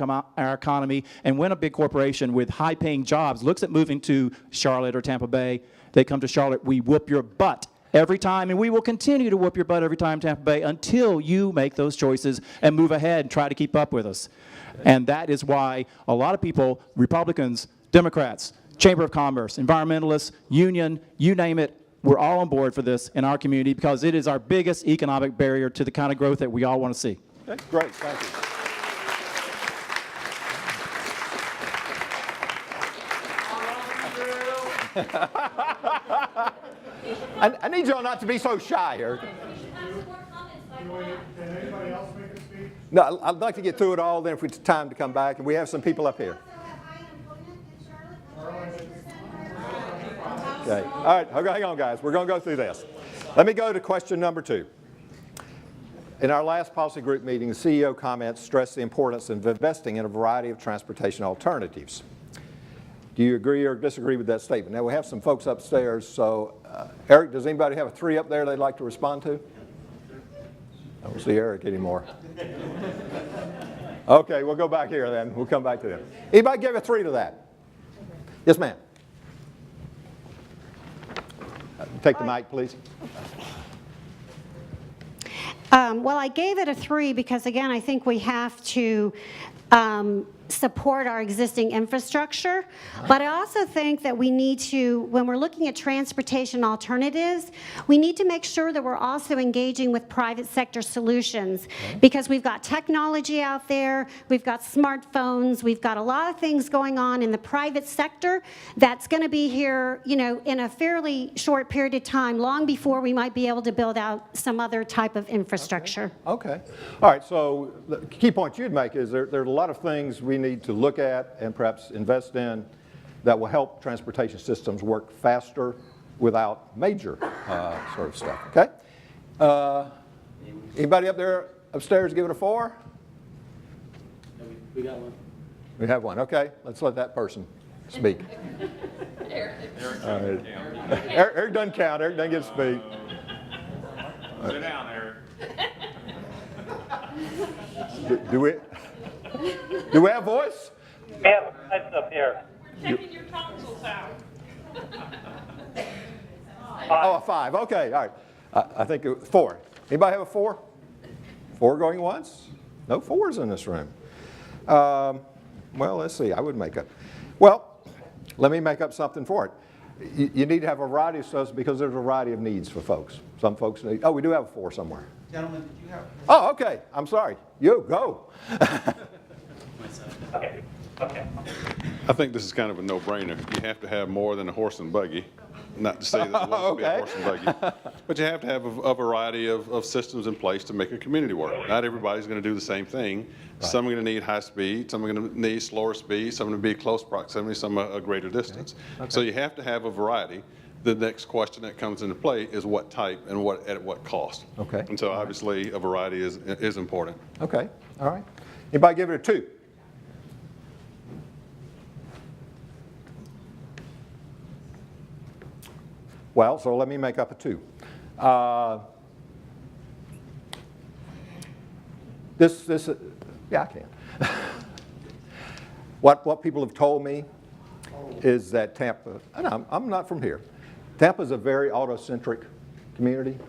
economy. And when a big corporation with high-paying jobs looks at moving to Charlotte or Tampa Bay, they come to Charlotte, we whoop your butt every time, and we will continue to whoop your butt every time, Tampa Bay, until you make those choices and move ahead and try to keep up with us. And that is why a lot of people, Republicans, Democrats, Chamber of Commerce, environmentalists, union, you name it, we're all on board for this in our community because it is our biggest economic barrier to the kind of growth that we all want to see. Okay, great, thank you. I need y'all not to be so shy here. Can anybody else make a speech? No, I'd like to get through it all, then if it's time to come back, and we have some people up here. Okay, all right, hang on guys, we're going to go through this. Let me go to question number 2. In our last policy group meeting, the CEO comments stressed the importance of investing in a variety of transportation alternatives. Do you agree or disagree with that statement? Now, we have some folks upstairs, so Eric, does anybody have a 3 up there they'd like to respond to? I don't see Eric anymore. Okay, we'll go back here then. We'll come back to them. Anybody give a 3 to that? Yes, ma'am. Take the mic, please. Well, I gave it a 3 because, again, I think we have to support our existing infrastructure. But I also think that we need to, when we're looking at transportation alternatives, we need to make sure that we're also engaging with private sector solutions because we've got technology out there, we've got smartphones, we've got a lot of things going on in the private sector that's going to be here, you know, in a fairly short period of time, long before we might be able to build out some other type of infrastructure. Okay. All right, so the key point you'd make is there are a lot of things we need to look at and perhaps invest in that will help transportation systems work faster without major sort of stuff, okay? Anybody up there upstairs give it a 4? We got one. We have one, okay. Let's let that person speak. Eric. All right. Eric doesn't count. Eric doesn't get to speak. Sit down, Eric. Do we have voice? Yeah, that's up here. Taking your tonsils out. Oh, a 5. Okay, all right. I think it was 4. Anybody have a 4? 4 going once? No 4s in this room. Well, let's see. I would make up. Well, let me make up something for it. You need to have a variety of stuff because there's a variety of needs for folks. Some folks need. Oh, we do have a 4 somewhere. Gentlemen, did you have? Oh, okay. I'm sorry. You go. Okay. Okay. I think this is kind of a no-brainer. You have to have more than a horse and buggy. Not to say that it wants to be a horse and buggy, but you have to have a variety of systems in place to make a community work. Not everybody's going to do the same thing. Right. Some are going to need high speed, some are going to need slower speed, some are going to be close proximity, some a greater distance. Okay. So you have to have a variety. The next question that comes into play is what type and at what cost. Okay. And so obviously a variety is important. Okay. All right. Anybody give it a 2? Well, so let me make up a 2. Yeah, I can. What people have told me is that Tampa, and I'm not from here, Tampa's a very auto-centric community,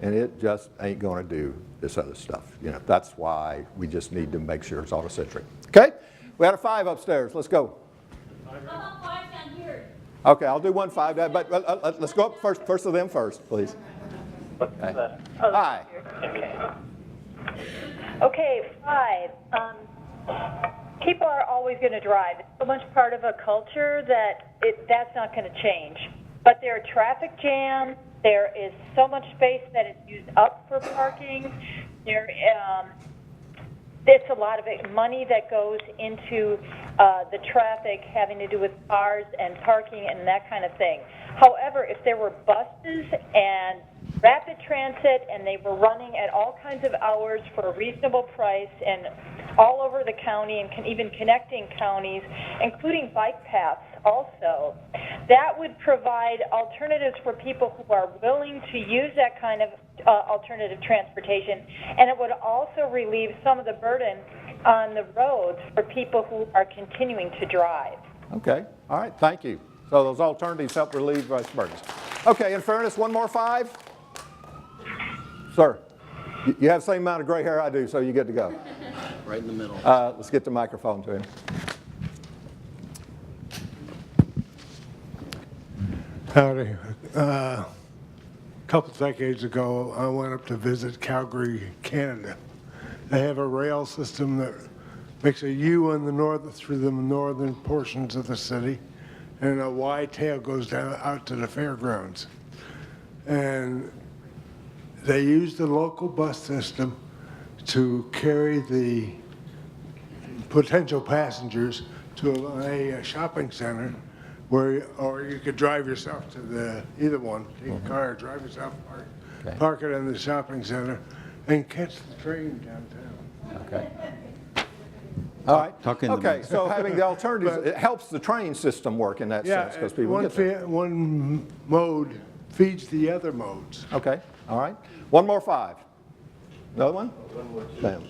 and it just ain't going to do this other stuff. You know, that's why we just need to make sure it's auto-centric. Okay? We had a 5 upstairs. Let's go. Okay, I'll do 1 5, but let's go up first of them first, please. Okay. Hi. Okay, 5. People are always going to drive. It's so much part of a culture that that's not going to change. But there are traffic jams. There is so much space that is used up for parking. It's a lot of money that goes into the traffic having to do with cars and parking and that kind of thing. However, if there were buses and rapid transit and they were running at all kinds of hours for a reasonable price and all over the county and even connecting counties, including bike paths also, that would provide alternatives for people who are willing to use that kind of alternative transportation, and it would also relieve some of the burden on the roads for people who are continuing to drive. Okay, all right, thank you. So those alternatives help relieve burdens. Okay, in fairness, 1 more 5? Sir, you have the same amount of gray hair I do, so you get to go. Right in the middle. Let's get the microphone to him. Howdy. A couple decades ago, I went up to visit Calgary, Canada. They have a rail system that makes a U on through the northern portions of the city, and a wide tail goes down out to the fairgrounds. And they use the local bus system to carry the potential passengers to a shopping center or you could drive yourself to either one, take a car, drive yourself, park it in the shopping center, and catch the train downtown. Okay. All right. Okay, so having the alternatives, it helps the train system work in that sense because people get there. One mode feeds the other modes. Okay, all right. 1 more 5. Another one? One more 2. Bam.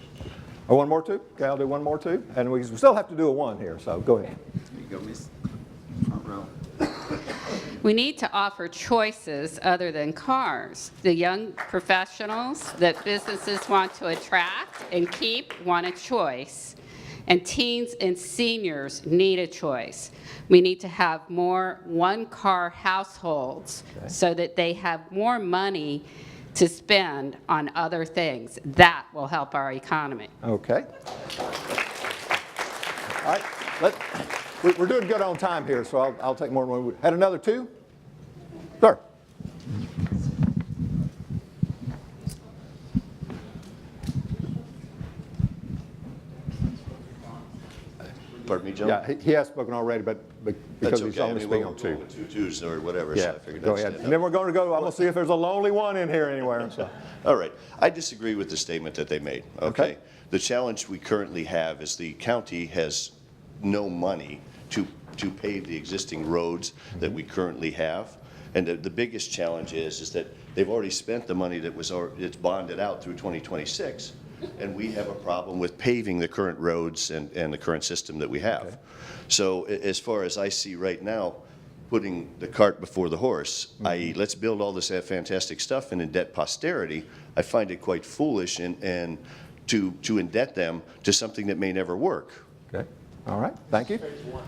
Or 1 more 2? Okay, I'll do 1 more 2. And we still have to do a 1 here, so go ahead. There you go, miss. Front row. We need to offer choices other than cars. The young professionals that businesses want to attract and keep want a choice. And teens and seniors need a choice. We need to have more one-car households so that they have more money to spend on other things. That will help our economy. Okay. All right. We're doing good on time here, so I'll take more than 1. Had another 2? Sir. Pardon me, Joe? Yeah, he has spoken already, but because he's only speaking on 2. 2 2s or whatever, Yeah, so I figured go I'd ahead. stand And then up. we're going to go, I'm going to see if there's a lonely one in here anywhere. So. All right. I disagree with the statement that they made. Okay. The challenge we currently have is the county has no money to pave the existing roads that we currently have. And the biggest challenge is that they've already spent the money that it's bonded out through 2026. and we have a problem with paving the current roads and the current system that we have. So as far as I see right now, putting the cart before the horse, i.e. let's build all this fantastic stuff and indebt posterity, I find it quite foolish and to indebt them to something that may never work. Okay, all right, thank you. Phase one.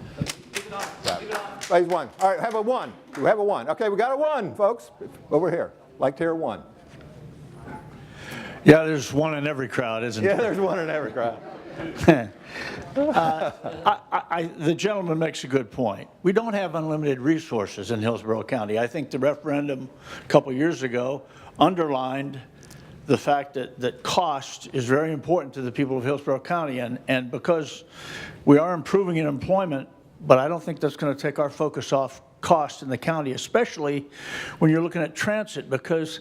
All right, have a one. Do we have a one? Okay, we got a one, folks. Over here. Like to hear one. Yeah, there's one in every crowd, isn't there? Yeah, there's one in every crowd. The gentleman makes a good point. We don't have unlimited resources in Hillsborough County. I think the referendum a couple years ago underlined the fact that cost is very important to the people of Hillsborough County, and because we are improving in employment, but I don't think that's going to take our focus off cost in the county, especially when you're looking at transit, because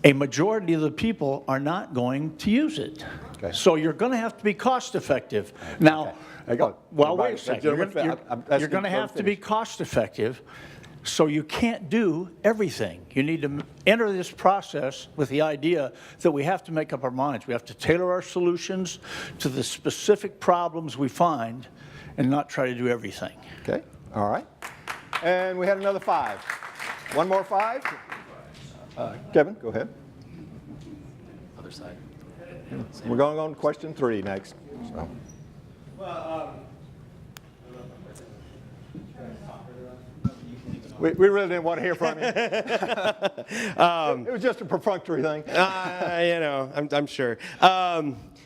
a majority of the people are not going to use it. Okay. So you're going to have to be cost effective. Now, well, wait a second. You're going to have to be cost effective, so you can't do everything. You need to enter this process with the idea that we have to make up our minds. We have to tailor our solutions to the specific problems we find and not try to do everything. Okay, all right. And we had another 5. One more 5. Kevin, go ahead. Other side. We're going on to question 3 next. So. We really didn't want to hear from you. It was just a perfunctory thing. You know, I'm sure.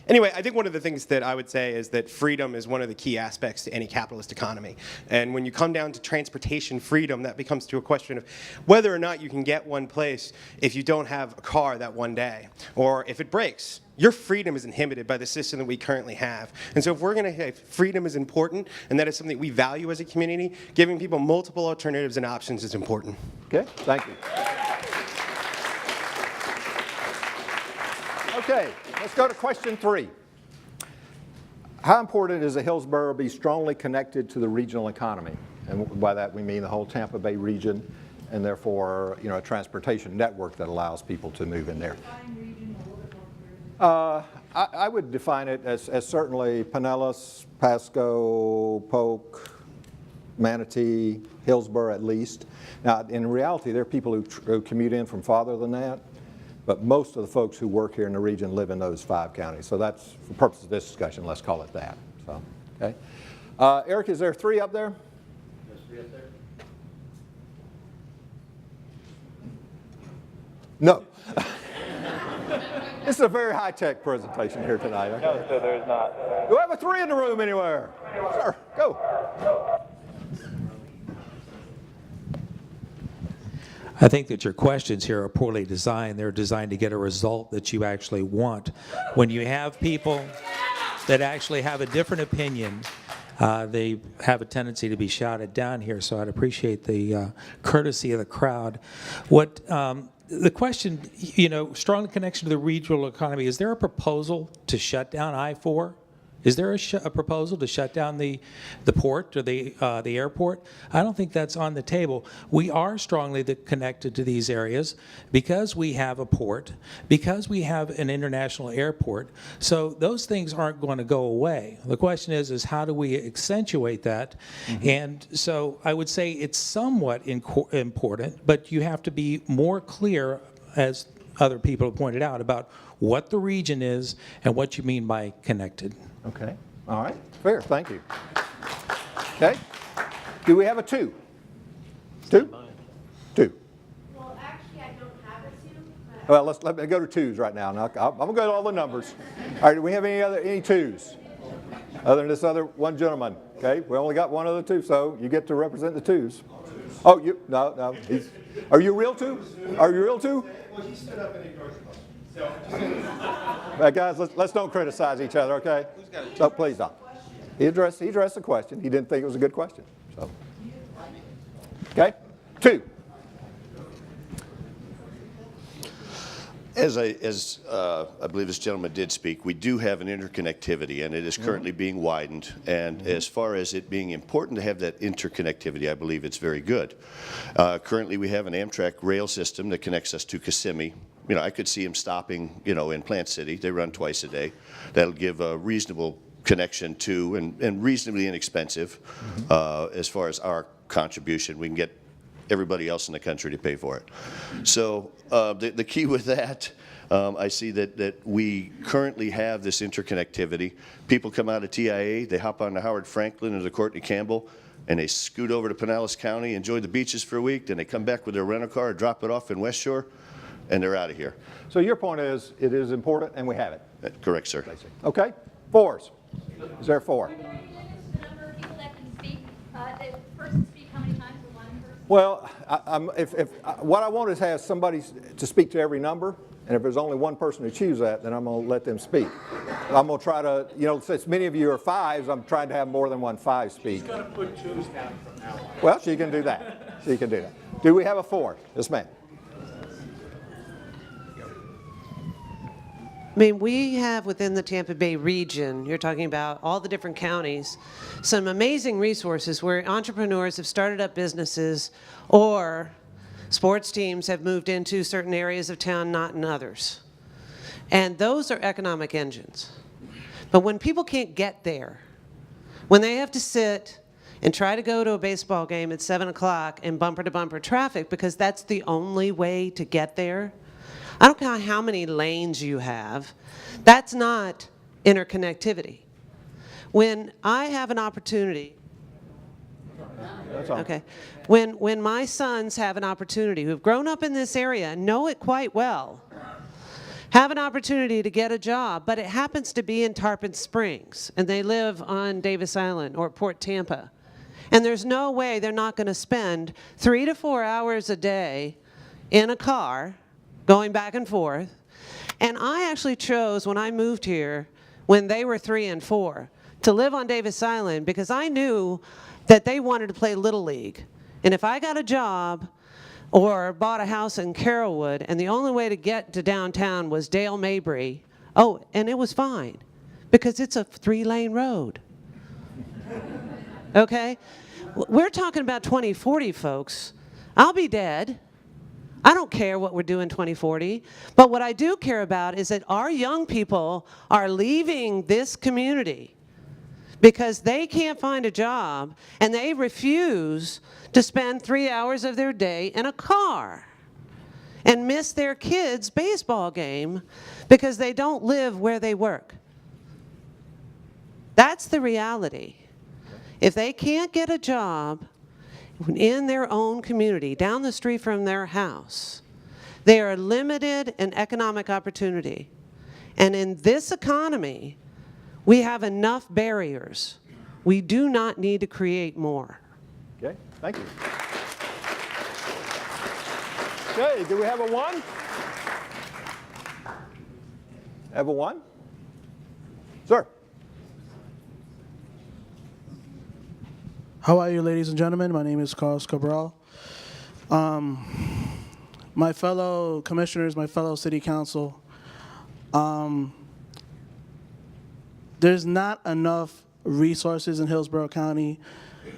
Anyway, I think one of the things that I would say is that freedom is one of the key aspects to any capitalist economy. And when you come down to transportation freedom, that becomes to a question of whether or not you can get one place if you don't have a car that one day, or if it breaks. Your freedom is inhibited by the system that we currently have. And so if we're going to say freedom is important, and that is something we value as a community, giving people multiple alternatives and options is important. Okay, thank you. Okay, let's go to question 3. How important is a Hillsborough be strongly connected to the regional economy? And by that we mean the whole Tampa Bay region, and therefore, you know, a transportation network that allows people to move in there. I would define it as certainly Pinellas, Pasco, Polk, Manatee, Hillsborough at least. Now, in reality, there are people who commute in from farther than that, but most of the folks who work here in the region live in those 5 counties. So that's, for purposes of this discussion, let's call it that. So, okay. Eric, is there 3 up there? There's 3 up there. No. This is a very high-tech presentation here tonight. Okay? No, so there's not. Do we have a 3 in the room anywhere? Sir, go. I think that your questions here are poorly designed. They're designed to get a result that you actually want. When you have people that actually have a different opinion, they have a tendency to be shouted down here, so I'd appreciate the courtesy of the crowd. The question, you know, strong connection to the regional economy, is there a proposal to shut down I-4? Is there a proposal to shut down the port or the airport? I don't think that's on the table. We are strongly connected to these areas because we have a port, because we have an international airport. So those things aren't going to go away. The question is how do we accentuate that? Mm-hmm. And so I would say it's somewhat important, but you have to be more clear, as other people have pointed out, about what the region is and what you mean by connected. Okay. All right. Fair. Thank you. Okay. Do we have a 2? 2? 2. Well, actually, I don't have a 2. Well, let me go to 2s right now. Now I'm going to go to all the numbers. All right. Do we have any 2s? Other than this other one gentleman. Okay. We only got one other 2, so you get to represent the 2s. Oh, no. Are you real 2? Are you real 2? Well, he stood up and ignored the question. Guys, let's don't criticize each other, okay? So please don't. He addressed the question. He didn't think it was a good question. So, okay, 2. As I believe this gentleman did speak, we do have an interconnectivity, and it is currently being widened. And as far as it being important to have that interconnectivity, I believe it's very good. Currently, we have an Amtrak rail system that connects us to Kissimmee, you know, I could see them stopping, you know, in Plant City. They run twice a day. That'll give a reasonable connection to, and reasonably inexpensive as far as our contribution. We can get everybody else in the country to pay for it. So the key with that, I see that we currently have this interconnectivity. People come out of TIA, they hop on to Howard Franklin or the Courtney Campbell, and they scoot over to Pinellas County, enjoy the beaches for a week, then they come back with their rental car, drop it off in West Shore, and they're out of here. So your point is, it is important and we have it? Correct, sir. Okay, fours. Is there 4? Well, what I want is have somebody to speak to every number, and if there's only one person to choose that, then I'm going to let them speak. I'm going to try to, you know, since many of you are 5s, I'm trying to have more than one 5 speak. She's going to put 2s down from now on. Well, she can do that. She can do that. Do we have a 4? Yes, ma'am. I mean, we have within the Tampa Bay region, you're talking about all the different counties, some amazing resources where entrepreneurs have started up businesses or sports teams have moved into certain areas of town, not in others. And those are economic engines. But when people can't get there, when they have to sit and try to go to a baseball game at 7 o'clock in bumper-to-bumper traffic because that's the only way to get there, I don't care how many lanes you have, that's not interconnectivity. When I have an opportunity, okay, when my sons have an opportunity, who have grown up in this area and know it quite well, have an opportunity to get a job, but it happens to be in Tarpon Springs, and they live on Davis Island or Port Tampa, and there's no way they're not going to spend 3 to 4 hours a day in a car going back and forth. And I actually chose, when I moved here, when they were 3 and 4, to live on Davis Island because I knew that they wanted to play Little League. And if I got a job or bought a house in Carrollwood and the only way to get to downtown was Dale Mabry, oh, and it was fine because it's a 3-lane road. Okay? We're talking about 2040, folks. I'll be dead. I don't care what we're doing 2040, but what I do care about is that our young people are leaving this community because they can't find a job and they refuse to spend 3 hours of their day in a car and miss their kids' baseball game because they don't live where they work. That's the reality. If they can't get a job in their own community, down the street from their house, they are limited in economic opportunity. And in this economy, we have enough barriers. We do not need to create more. Okay, thank you. Okay, do we have a 1? Have a 1? Sir. How are you, ladies and gentlemen? My name is Carlos Cabral. My fellow commissioners, my fellow city council, there's not enough resources in Hillsborough County.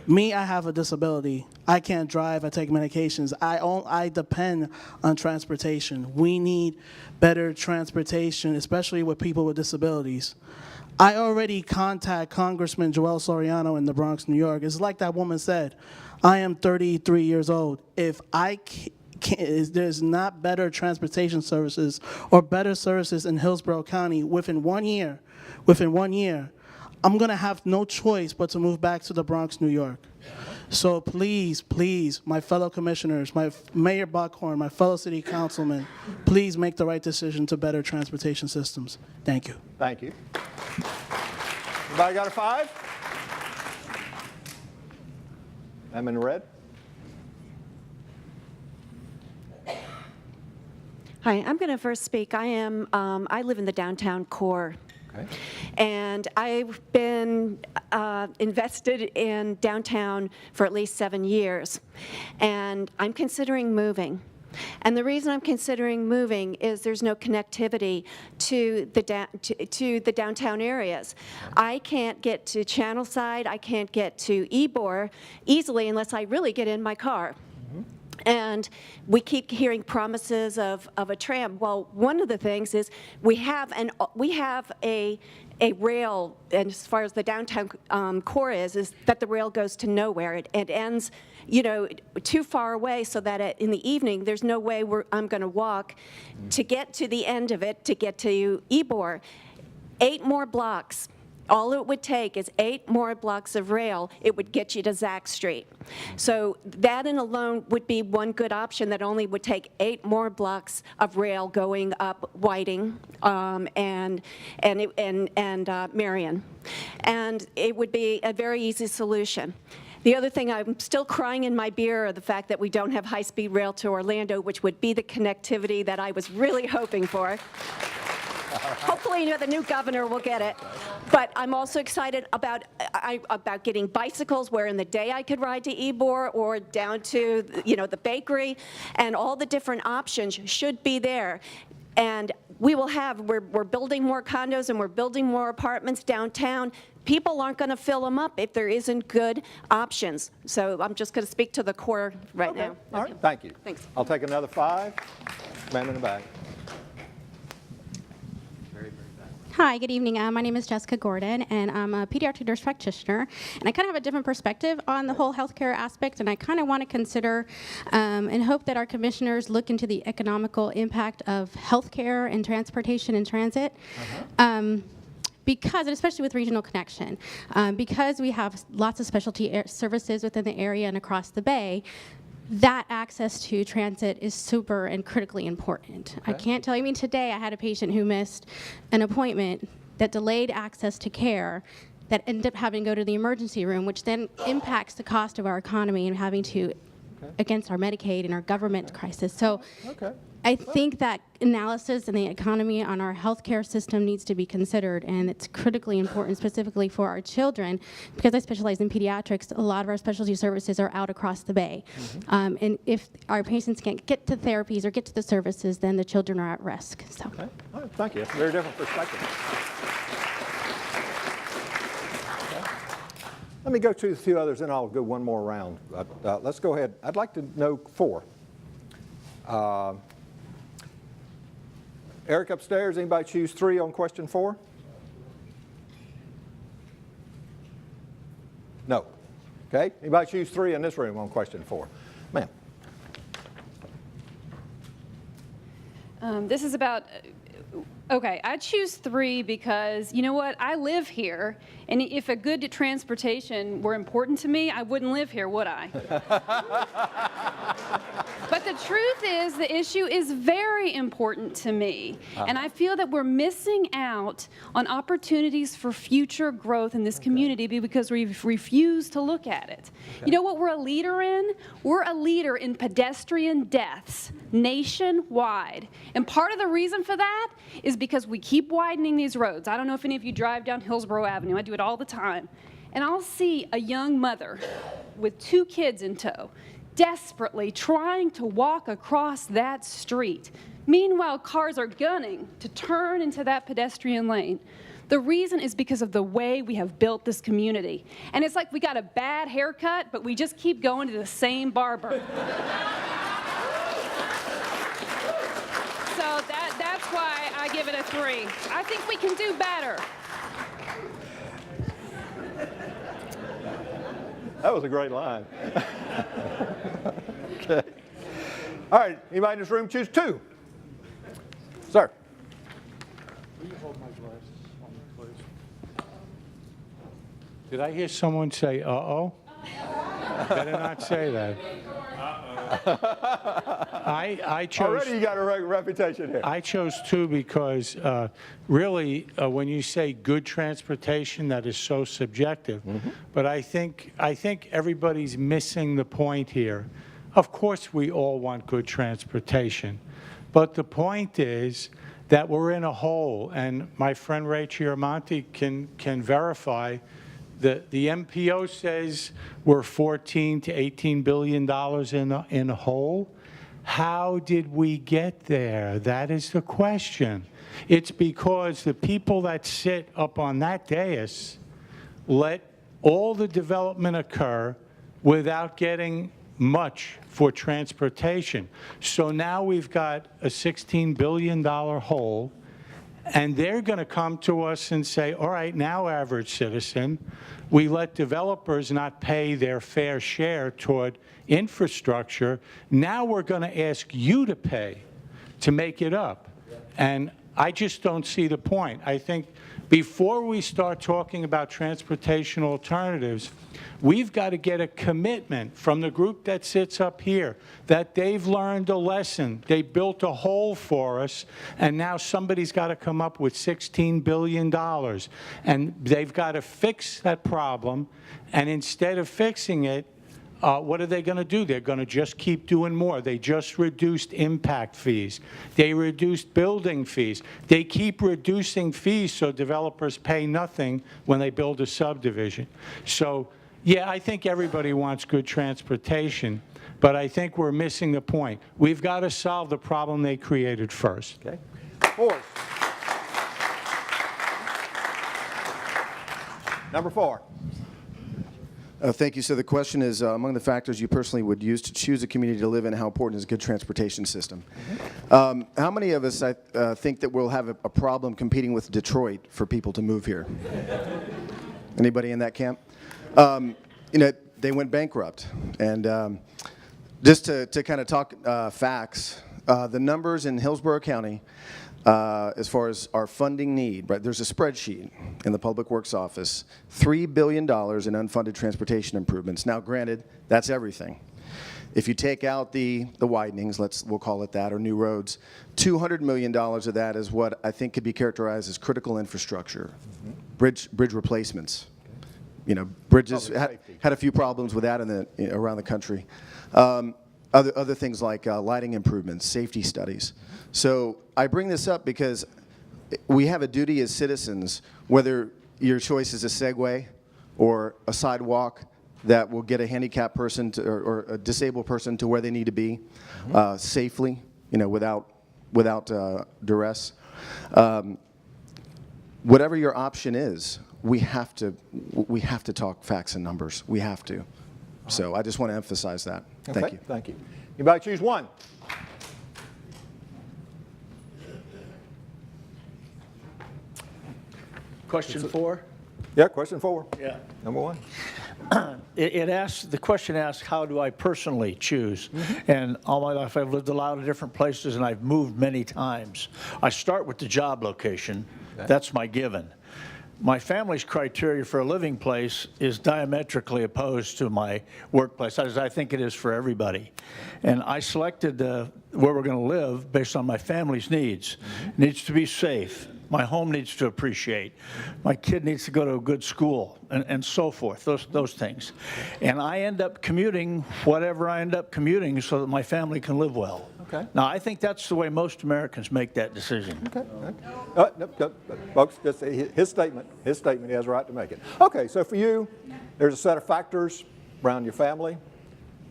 Me, I have a disability. I can't drive, I take medications. I depend on transportation. We need better transportation, especially with people with disabilities. I already contact Congressman Joel Soriano in the Bronx, New York. It's like that woman said, I am 33 years old. If there's not better transportation services or better services in Hillsborough County within 1 year, I'm gonna have no choice but to move back to the Bronx, New York. So please, please, my fellow commissioners, my Mayor Buckhorn, my fellow city councilmen, please make the right decision to better transportation systems. Thank you. Thank you. Anybody got a 5? I'm in red. Hi, I'm going to first speak. I live in the downtown core. Okay. And I've been invested in downtown for at least 7 years. And I'm considering moving. And the reason I'm considering moving is there's no connectivity to the downtown areas. I can't get to Channelside, I can't get to Ybor easily unless I really get in my car. And we keep hearing promises of a tram. Well, one of the things is we have a rail, and as far as the downtown core is that the rail goes to nowhere. It ends, you know, too far away so that in the evening there's no way I'm going to walk to get to the end of it, to get to Ybor. 8 more blocks. All it would take is 8 more blocks of rail. It would get you to Zack Street. So that in alone would be one good option that only would take 8 more blocks of rail going up Whiting and Marion. And it would be a very easy solution. The other thing, I'm still crying in my beer, are the fact that we don't have high-speed rail to Orlando, which would be the connectivity that I was really hoping for. Hopefully, the new governor will get it. But I'm also excited about getting bicycles where in the day I could ride to Ybor or down to, the bakery, and all the different options should be there. And we're building more condos and we're building more apartments downtown. People aren't going to fill them up if there isn't good options. So I'm just going to speak to the core right now. All right, thank you. Thanks. I'll take another 5. Man in the back. Hi, good evening. My name is Jessica Gordon, and I'm a pediatric nurse practitioner. And I kind of have a different perspective on the whole healthcare aspect, and I kind of want to consider and hope that our commissioners look into the economical impact of healthcare and transportation and transit. Because, and especially with regional connection, because we have lots of specialty services within the area and across the bay, that access to transit is super and critically important. I can't tell you, today I had a patient who missed an appointment that delayed access to care that ended up having to go to the emergency room, which then impacts the cost of our economy and having to, against our Medicaid and our government crisis. So I think that analysis and the economy on our healthcare system needs to be considered, and it's critically important specifically for our children. Because I specialize in pediatrics, a lot of our specialty services are out across the bay. And if our patients can't get to therapies or get to the services, then the children are at risk. So. Okay. All right, thank you. That's a very different perspective. Okay. Let me go to a few others, and I'll go one more round. Let's go ahead. I'd like to know 4. Eric upstairs, anybody choose 3 on question 4? No. Okay. Anybody choose 3 in this room on question 4? Ma'am. This is about, okay, I choose 3 because, you know what, I live here, and if a good transportation were important to me, I wouldn't live here, would I? But the truth is, the issue is very important to me, and I feel that we're missing out on opportunities for future growth in this community because we've refused to look at it. You know what we're a leader in? We're a leader in pedestrian deaths nationwide, and part of the reason for that is because we keep widening these roads. I don't know if any of you drive down Hillsborough Avenue. I do it all the time, and I'll see a young mother with 2 kids in tow, desperately trying to walk across that street. Meanwhile, cars are gunning to turn into that pedestrian lane. The reason is because of the way we have built this community. And it's like we got a bad haircut, but we just keep going to the same barber. So that's why I give it a 3. I think we can do better. That was a great line. Okay. All right, anybody in this room choose 2? Sir. Will you hold my glasses on me, please? Did I hear someone say, uh-oh? Better not say that. I chose. Already you got a reputation here. I chose 2 because really, when you say good transportation, that is so subjective. But I think everybody's missing the point here. Of course, we all want good transportation, but the point is that we're in a hole, and my friend Ray Chiaramonte can verify. The MPO says we're $14 to $18 billion in a hole. How did we get there? That is the question. It's because the people that sit up on that dais let all the development occur without getting much for transportation. So now we've got a $16 billion hole, and they're going to come to us and say, all right, now, average citizen, we let developers not pay their fair share toward infrastructure. Now we're going to ask you to pay to make it up. And I just don't see the point. I think before we start talking about transportation alternatives, we've got to get a commitment from the group that sits up here that they've learned a lesson. They built a hole for us, and now somebody's got to come up with $16 billion. And they've got to fix that problem, and instead of fixing it, what are they going to do? They're going to just keep doing more. They just reduced impact fees. They reduced building fees. They keep reducing fees so developers pay nothing when they build a subdivision. So, yeah, I think everybody wants good transportation, but I think we're missing the point. We've got to solve the problem they created first. Okay. Four. Number 4. Thank you. So the question is, among the factors you personally would use to choose a community to live in, how important is a good transportation system? How many of us think that we'll have a problem competing with Detroit for people to move here? Anybody in that camp? You know, they went bankrupt. And just to kind of talk facts, the numbers in Hillsborough County, as far as our funding need, right? There's a spreadsheet in the Public Works Office, $3 billion in unfunded transportation improvements. Now, granted, that's everything. If you take out the widenings, we'll call it that, or new roads, $200 million of that is what I think could be characterized as critical infrastructure, bridge replacements. You know, bridges had a few problems with that around the country. Other things like lighting improvements, safety studies. So I bring this up because we have a duty as citizens, whether your choice is a Segway or a sidewalk that will get a handicapped person or a disabled person to where they need to be safely, you know, without duress. Whatever your option is, we have to talk facts and numbers. We have to. So I just want to emphasize that. Okay, Thank you. Thank you. Anybody choose one? Question 4? Yeah, question 4. Yeah. Number 1. The question asks, how do I personally choose? And all my life I've lived a lot of different places and I've moved many times. I start with the job location. Okay. That's my given. My family's criteria for a living place is diametrically opposed to my workplace, as I think it is for everybody. And I selected where we're going to live based on my family's needs. It needs to be safe. My home needs to appreciate. My kid needs to go to a good school, and so forth, those things. And I end up commuting whatever I end up commuting so that my family can live well. Okay. Now, I think that's the way most Americans make that decision. Okay. No, folks, just his statement, he has a right to make it. Okay, so for you, there's a set of factors around your family.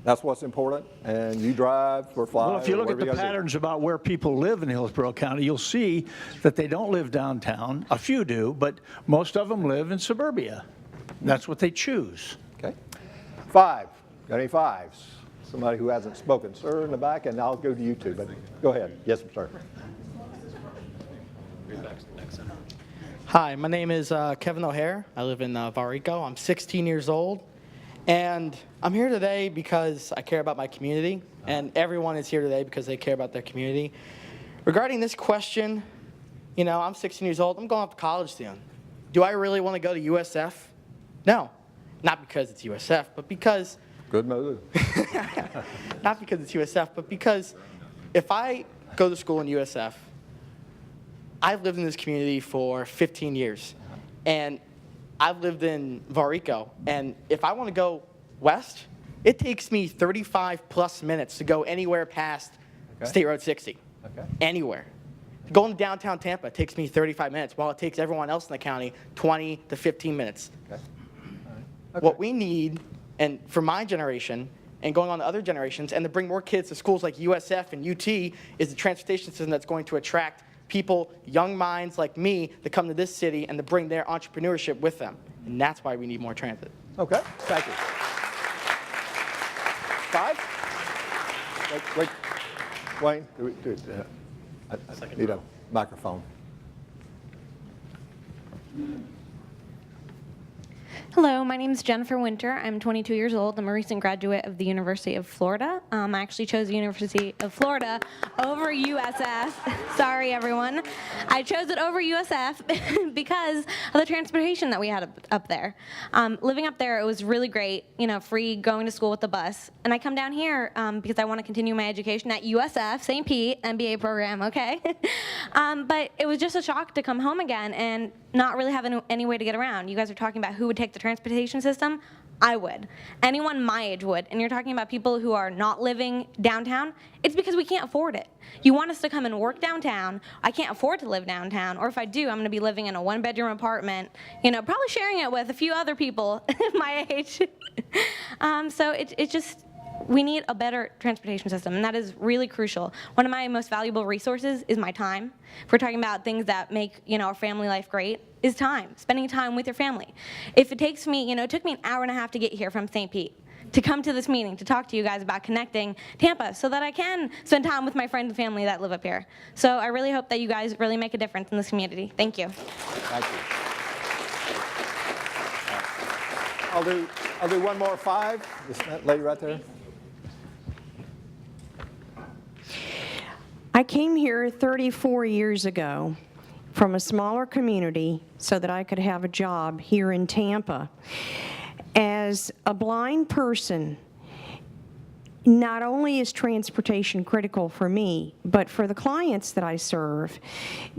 That's what's important, and you drive or fly. Well, if you look at the patterns about where people live in Hillsborough County, you'll see that they don't live downtown. A few do, but most of them live in suburbia. That's what they choose. Okay. 5. Got any 5s? Somebody who hasn't spoken. Sir, in the back, and I'll go to you too, but go ahead. Yes, sir. Hi, my name is Kevin O'Hare. I live in Valrico. I'm 16 years old. And I'm here today because I care about my community, and everyone is here today because they care about their community. Regarding this question, you know, I'm 16 years old. I'm going off to college soon. Do I really want to go to USF? No. Not because it's USF, but because... Good move. Not because it's USF, but because if I go to school in USF, I've lived in this community for 15 years. And I've lived in Valrico, and if I want to go west, it takes me 35 plus minutes to go anywhere past State Road 60. Okay. Anywhere. Going to downtown Tampa takes me 35 minutes, while it takes everyone else in the county 20 to 15 minutes. Okay. All right. Okay. What we need, and for my generation, and going on to other generations, and to bring more kids to schools like USF and UT, is the transportation system that's going to attract people, young minds like me, to come to this city and to bring their entrepreneurship with them. And that's why we need more transit. Okay, thank you. 5? Wait, Wayne, I need a microphone. Hello, my name is Jennifer Winter. I'm 22 years old. I'm a recent graduate of the University of Florida. I actually chose the University of Florida over USF. Sorry, everyone. I chose it over USF because of the transportation that we had up there. Living up there, it was really great, you know, free going to school with the bus. And I come down here because I want to continue my education at USF, St. Pete, MBA program, okay? But it was just a shock to come home again and not really having any way to get around. You guys are talking about who would take the transportation system. I would. Anyone my age would. And you're talking about people who are not living downtown. It's because we can't afford it. You want us to come and work downtown. I can't afford to live downtown. Or if I do, I'm going to be living in a one-bedroom apartment, you know, probably sharing it with a few other people my age. So it just, we need a better transportation system, and that is really crucial. One of my most valuable resources is my time. If we're talking about things that make, you know, our family life great, is time, spending time with your family. If it takes me, you know, it took me an hour and a half to get here from St. Pete, to come to this meeting, to talk to you guys about connecting Tampa so that I can spend time with my friends and family that live up here. So I really hope that you guys really make a difference in this community. Thank you. Thank you. I'll do one more 5. This lady right there. I came here 34 years ago from a smaller community so that I could have a job here in Tampa. As a blind person, not only is transportation critical for me, but for the clients that I serve,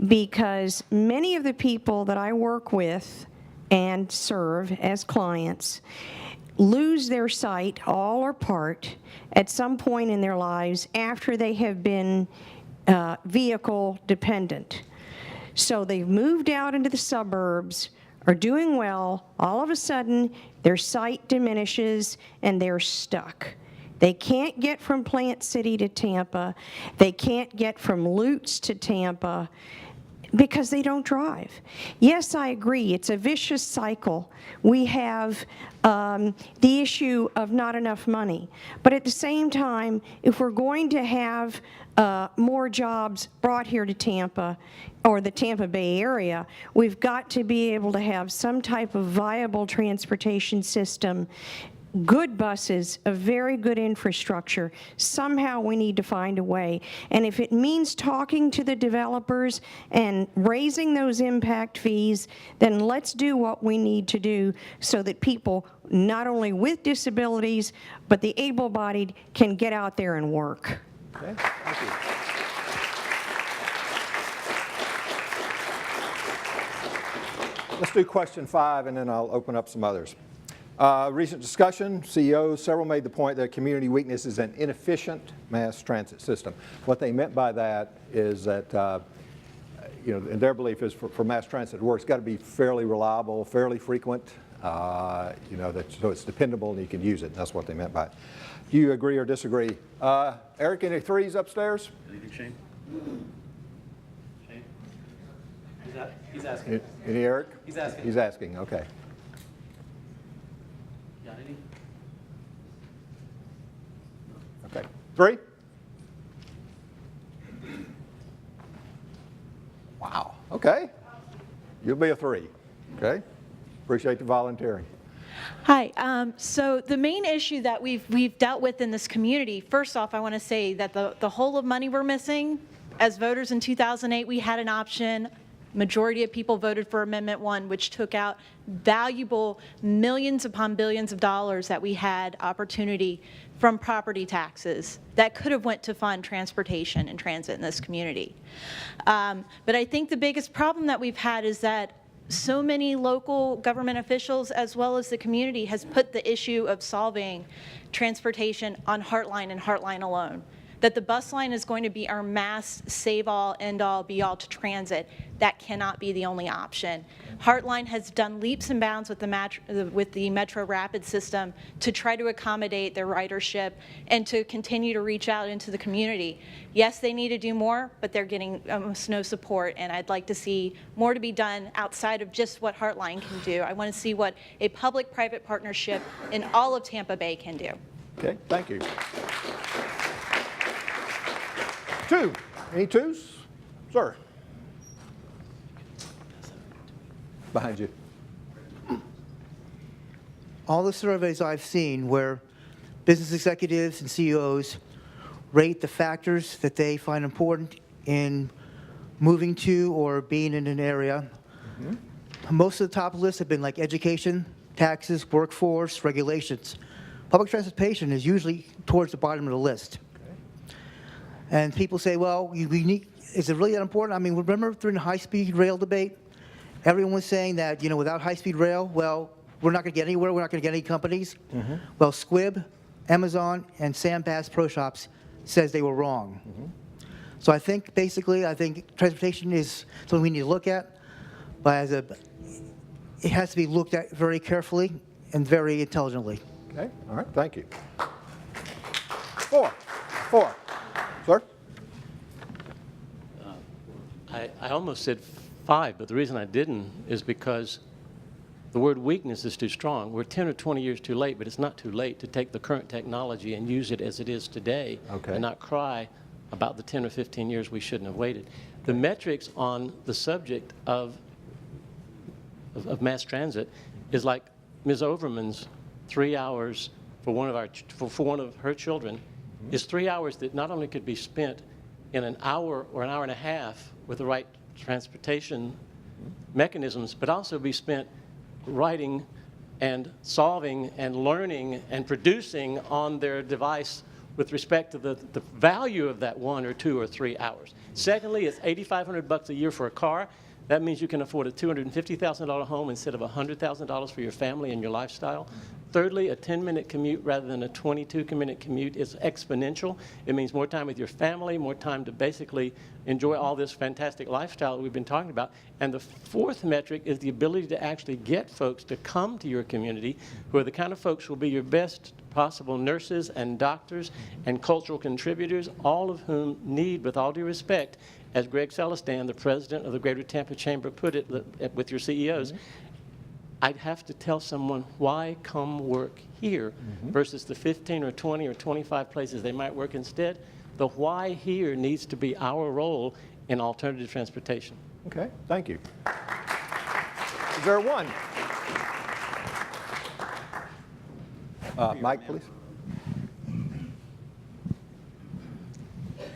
because many of the people that I work with and serve as clients lose their sight, all or part, at some point in their lives after they have been vehicle dependent. So they've moved out into the suburbs, are doing well, all of a sudden their sight diminishes and they're stuck. They can't get from Plant City to Tampa, they can't get from Lutz to Tampa because they don't drive. Yes, I agree, it's a vicious cycle. We have the issue of not enough money, but at the same time, if we're going to have more jobs brought here to Tampa or the Tampa Bay area, we've got to be able to have some type of viable transportation system, good buses, a very good infrastructure. Somehow we need to find a way. And if it means talking to the developers and raising those impact fees, then let's do what we need to do so that people, not only with disabilities, but the able-bodied, can get out there and work. Okay, thank you. Let's do question 5, and then I'll open up some others. Recent discussion, CEOs, several made the point that community weakness is an inefficient mass transit system. What they meant by that is that, you know, and their belief is for mass transit to work, it's got to be fairly reliable, fairly frequent, you know, so it's dependable and you can use it. And that's what they meant by it. Do you agree or disagree? Eric, any 3s upstairs? Anything, Shane? Shane? He's asking. Any Eric? He's asking. He's asking, okay. Got any? Okay. 3? Wow, okay. You'll be a 3, okay? Appreciate the volunteering. Hi. So the main issue that we've dealt with in this community, first off, I want to say that the whole of money we're missing, as voters in 2008, we had an option. Majority of people voted for Amendment 1, which took out valuable millions upon billions of dollars that we had opportunity from property taxes that could have went to fund transportation and transit in this community. But I think the biggest problem that we've had is that so many local government officials as well as the community has put the issue of solving transportation on Heartline and Heartline alone. That the bus line is going to be our mass save-all, end-all, be-all to transit. That cannot be the only option. Heartline has done leaps and bounds with the Metro Rapid system to try to accommodate their ridership and to continue to reach out into the community. Yes, they need to do more, but they're getting almost no support, and I'd like to see more to be done outside of just what Heartline can do. I want to see what a public-private partnership in all of Tampa Bay can do. Okay, thank you. 2, any 2s? Sir. Behind you. All the surveys I've seen where business executives and CEOs rate the factors that they find important in moving to or being in an area, most of the top lists have been like education, taxes, workforce, regulations. Public transportation is usually towards the bottom of the list. And people say, well, is it really that important? I mean, remember during the high-speed rail debate, everyone was saying that, without high-speed rail, well, we're not going to get anywhere, we're not going to get any companies. Well, Squibb, Amazon, and Sam Bass Pro Shops says they were wrong. So I think, basically, transportation is something we need to look at, but it has to be looked at very carefully and very intelligently. Okay, all right, thank you. 4, sir? I almost said 5, but the reason I didn't is because the word weakness is too strong. We're 10 or 20 years too late, but it's not too late to take the current technology and use it as it is today, and not cry about the 10 or 15 years we shouldn't have waited. The metrics on the subject of mass transit is like Ms. Overman's 3 hours for one of her children is 3 hours that not only could be spent in an hour or an hour and a half with the right transportation mechanisms, but also be spent writing and solving and learning and producing on their device with respect to the value of that 1 or 2 or 3 hours. Secondly, it's $8,500 a year for a car. That means you can afford a $250,000 home instead of $100,000 for your family and your lifestyle. Thirdly, a 10-minute commute rather than a 22-minute commute is exponential. It means more time with your family, more time to basically enjoy all this fantastic lifestyle that we've been talking about. And the fourth metric is the ability to actually get folks to come to your community who are the kind of folks who will be your best possible nurses and doctors and cultural contributors, all of whom need, with all due respect, as Greg Celestan, the president of the Greater Tampa Chamber, put it with your CEOs, I'd have to tell someone, why come work here versus the 15 or 20 or 25 places they might work instead? The why here needs to be our role in alternative transportation. Okay, thank you. Is there one? Mike, please.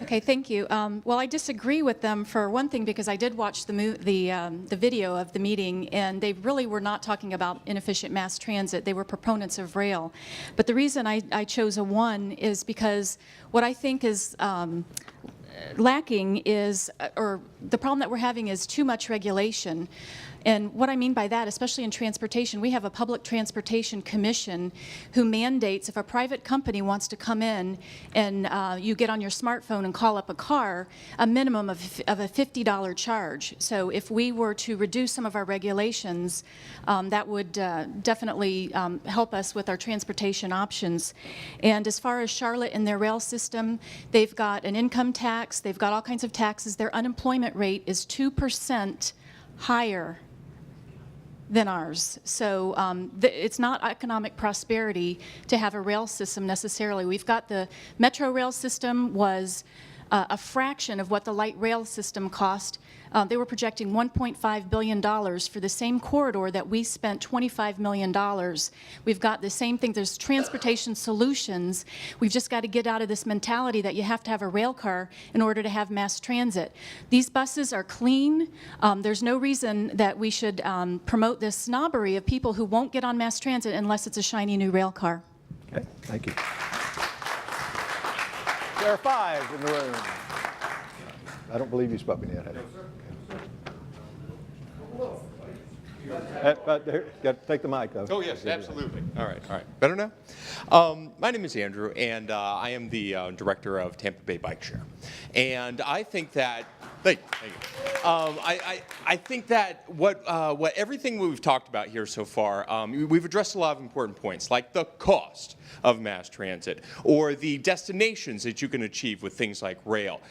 Okay, thank you. Well, I disagree with them for one thing because I did watch the video of the meeting, and they really were not talking about inefficient mass transit. They were proponents of rail. But the reason I chose a 1 is because what I think is lacking is, or the problem that we're having is too much regulation. And what I mean by that, especially in transportation, we have a public transportation commission who mandates if a private company wants to come in and you get on your smartphone and call up a car, a minimum of a $50 charge. So if we were to reduce some of our regulations, that would definitely help us with our transportation options. And as far as Charlotte and their rail system, they've got an income tax, they've got all kinds of taxes. Their unemployment rate is 2% higher than ours. So it's not economic prosperity to have a rail system necessarily. We've got the metro rail system was a fraction of what the light rail system cost. They were projecting $1.5 billion for the same corridor that we spent $25 million. We've got the same thing. There's transportation solutions. We've just got to get out of this mentality that you have to have a rail car in order to have mass transit. These buses are clean. There's no reason that we should promote this snobbery of people who won't get on mass transit unless it's a shiny new rail car. Okay, thank you. There are 5 in the room. I don't believe you spoke yet. No, sir. But there, got to take the mic, though. Oh, yes, absolutely. All right. Better now? My name is Andrew, and I am the director of Tampa Bay Bike Share. And I think that, thank you. I think that what everything we've talked about here so far, we've addressed a lot of important points, like the cost of mass transit or the destinations that you can achieve with things like rail.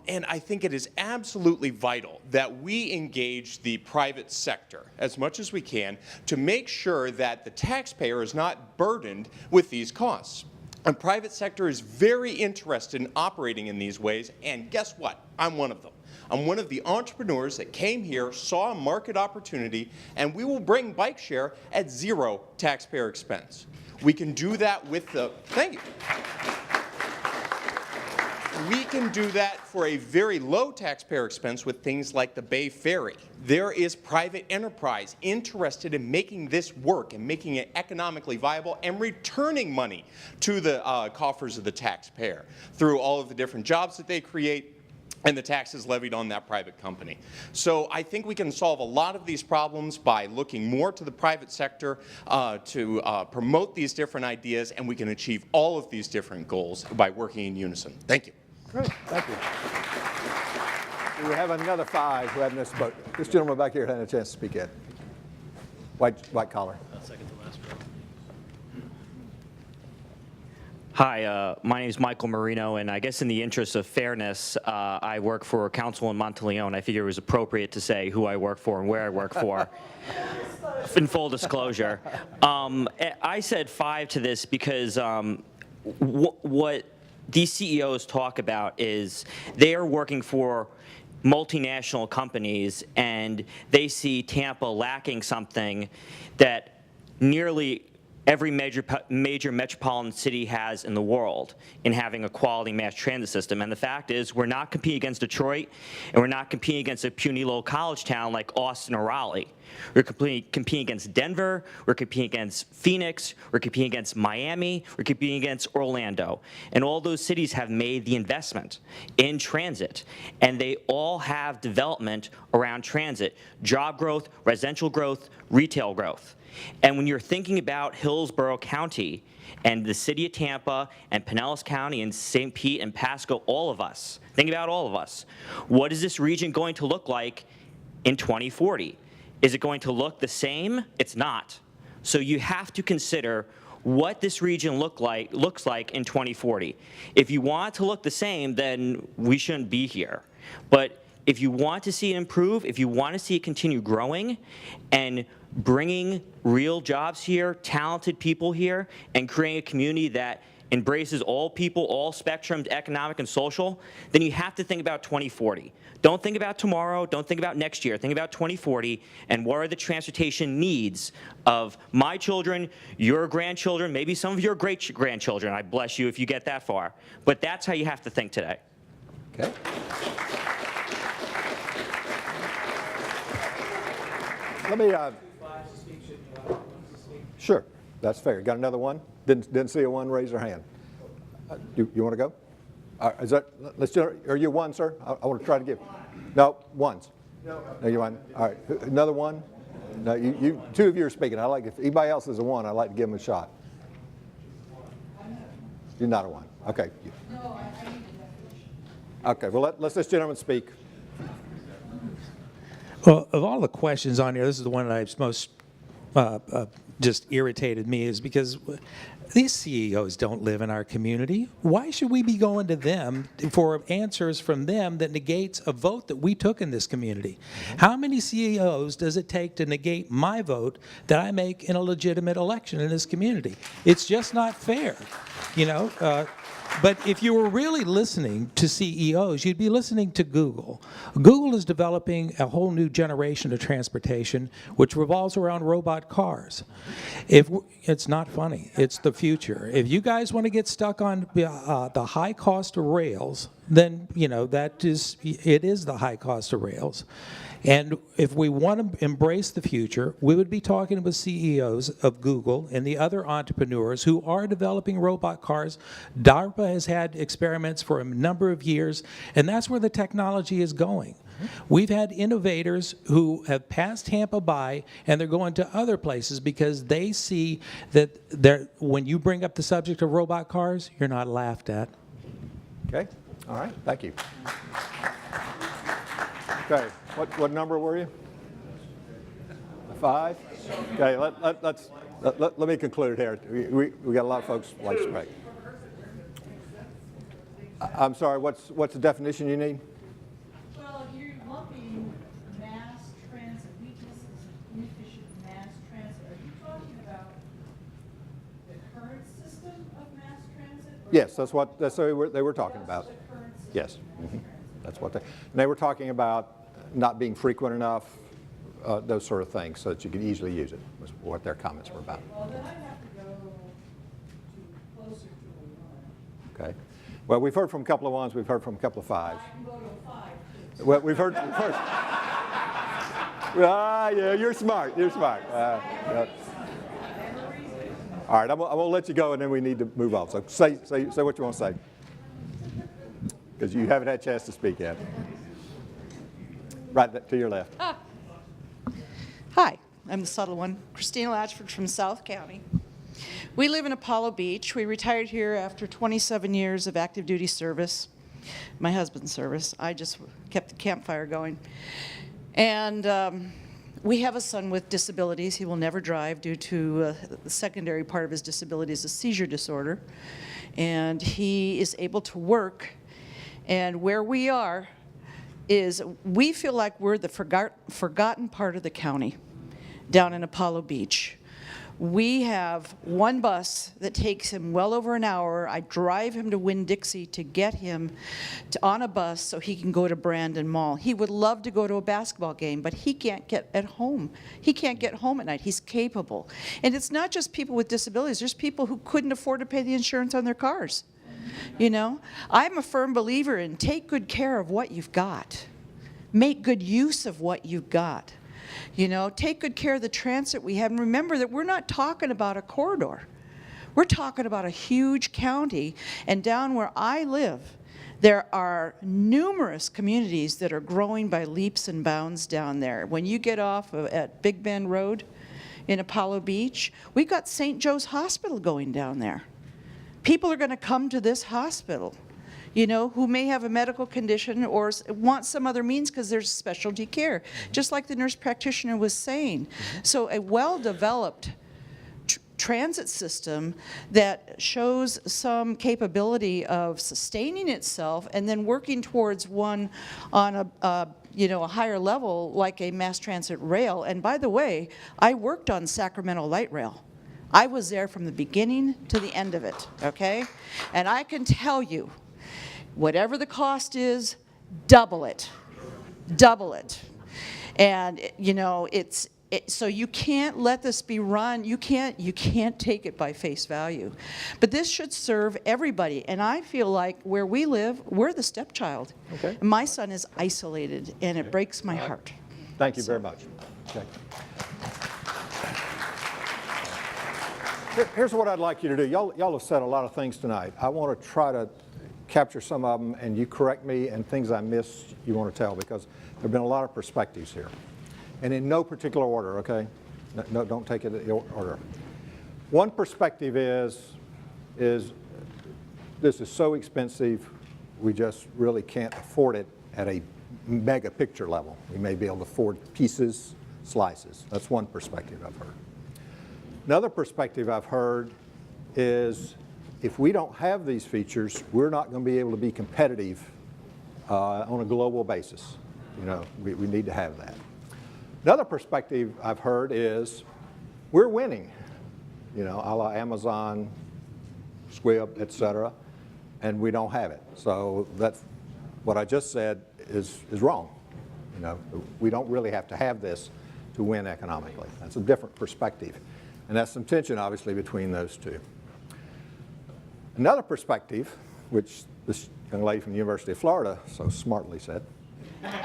And I think it is absolutely vital that we engage the private sector as much as we can to make sure that the taxpayer is not burdened with these costs. And private sector is very interested in operating in these ways, and guess what? I'm one of them. I'm one of the entrepreneurs that came here, saw a market opportunity, and we will bring bike share at 0 taxpayer expense. We can do that with the, thank you. We can do that for a very low taxpayer expense with things like the Bay Ferry. There is private enterprise interested in making this work and making it economically viable and returning money to the coffers of the taxpayer through all of the different jobs that they create and the taxes levied on that private company. So I think we can solve a lot of these problems by looking more to the private sector to promote these different ideas, and we can achieve all of these different goals by working in unison. Thank you. Great, thank you. We have another 5 who haven't missed a vote. This gentleman back here hadn't a chance to speak yet. White collar. Second to last row. Hi, my name is Michael Marino, and I guess in the interest of fairness, I work for council in Monteleone. I figure it was appropriate to say who I work for and where I work for. In full disclosure. I said 5 to this because what these CEOs talk about is they are working for multinational companies, and they see Tampa lacking something that nearly every major metropolitan city has in the world in having a quality mass transit system. And the fact is, we're not competing against Detroit, and we're not competing against a puny little college town like Austin or Raleigh. We're competing against Denver, we're competing against Phoenix, we're competing against Miami, we're competing against Orlando. And all those cities have made the investment in transit, and they all have development around transit: job growth, residential growth, retail growth. And when you're thinking about Hillsborough County and the city of Tampa and Pinellas County and St. Pete and Pasco, all of us, think about all of us. What is this region going to look like in 2040? Is it going to look the same? It's not. So you have to consider what this region looks like in 2040. If you want it to look the same, then we shouldn't be here. But if you want to see it improve, if you want to see it continue growing and bringing real jobs here, talented people here, and creating a community that embraces all people, all spectrums, economic and social, then you have to think about 2040. Don't think about tomorrow, don't think about next year, think about 2040 and what are the transportation needs of my children, your grandchildren, maybe some of your great-grandchildren. I bless you if you get that far. But that's how you have to think today. Okay. Let me, sure, that's fair. Got another one? Didn't see a one raise their hand. You want to go? Is that, let's do, are you one, sir? I want to try to give. No, ones. No, you one. All right, another one? No, you 2 of you are speaking. I like, if anybody else is a one, I'd like to give them a shot. You're not a one. Okay. Okay, well, let's this gentleman speak. Well, of all the questions on here, this is the one that's most just irritated me, is because these CEOs don't live in our community. Why should we be going to them for answers from them that negates a vote that we took in this community? How many CEOs does it take to negate my vote that I make in a legitimate election in this community? It's just not fair, you know? But if you were really listening to CEOs, you'd be listening to Google. Google is developing a whole new generation of transportation, which revolves around robot cars. It's not funny. It's the future. If you guys want to get stuck on the high cost of rails, then it is the high cost of rails. And if we want to embrace the future, we would be talking with CEOs of Google and the other entrepreneurs who are developing robot cars. DARPA has had experiments for a number of years, and that's where the technology is going. We've had innovators who have passed Tampa by, and they're going to other places because they see that when you bring up the subject of robot cars, you're not laughed at. Okay, all right, thank you. Okay, what number were you? 5? Okay, let me conclude here. We got a lot of folks like to speak. I'm sorry, what's the definition you need? Well, you're lumping mass transit weaknesses and inefficient mass transit. Are you talking about the current system of mass transit? Yes, that's what they were talking about. Yes, that's what they were talking about, not being frequent enough, those sort of things, so that you could easily use it, was what their comments were about. Well, then I have to go to closer to a 1. Okay. Well, we've heard from a couple of 1s, we've heard from a couple of 5s. I can go to a 5. Well, we've heard. Yeah, you're smart. You're smart. Yep. All right, I'm gonna let you go, and then we need to move on. So say what you want to say, because you haven't had a chance to speak yet. Right to your left. Hi, I'm the subtle one, Christina Latchford from South County. We live in Apollo Beach. We retired here after 27 years of active duty service, my husband's service. I just kept the campfire going. And we have a son with disabilities. He will never drive due to the secondary part of his disability is a seizure disorder. And he is able to work. And where we are is we feel like we're the forgotten part of the county down in Apollo Beach. We have one bus that takes him well over an hour. I drive him to Winn-Dixie to get him on a bus so he can go to Brandon Mall. He would love to go to a basketball game, but he can't get at home. He can't get home at night. He's capable. And it's not just people with disabilities. There's people who couldn't afford to pay the insurance on their cars. You know, I'm a firm believer in take good care of what you've got. Make good use of what you've got. You know, take good care of the transit we have. And remember that we're not talking about a corridor. We're talking about a huge county. And down where I live, there are numerous communities that are growing by leaps and bounds down there. When you get off at Big Bend Road in Apollo Beach, we got St. Joe's Hospital going down there. People are going to come to this hospital, you know, who may have a medical condition or want some other means because there's specialty care, just like the nurse practitioner was saying. So a well-developed transit system that shows some capability of sustaining itself and then working towards one on a higher level like a mass transit rail. And by the way, I worked on Sacramento Light Rail. I was there from the beginning to the end of it, okay? And I can tell you, whatever the cost is, double it. Double it. And, you know, so you can't let this be run, you can't take it by face value. But this should serve everybody. And I feel like where we live, we're the stepchild. Okay. My son is isolated, and it breaks my heart. Thank you very much. Okay. Here's what I'd like you to do. Y'all have said a lot of things tonight. I want to try to capture some of them, and you correct me, and things I missed you want to tell, because there have been a lot of perspectives here. And in no particular order, okay? No, don't take it in order. One perspective is this is so expensive, we just really can't afford it at a mega picture level. We may be able to afford pieces, slices. That's one perspective I've heard. Another perspective I've heard is if we don't have these features, we're not going to be able to be competitive on a global basis. You know, we need to have that. Another perspective I've heard is we're winning, you know, a la Amazon, Squib, et cetera, and we don't have it. So that's what I just said is wrong. You know, we don't really have to have this to win economically. That's a different perspective. And that's some tension, obviously, between those two. Another perspective, which this young lady from the University of Florida so smartly said. Blind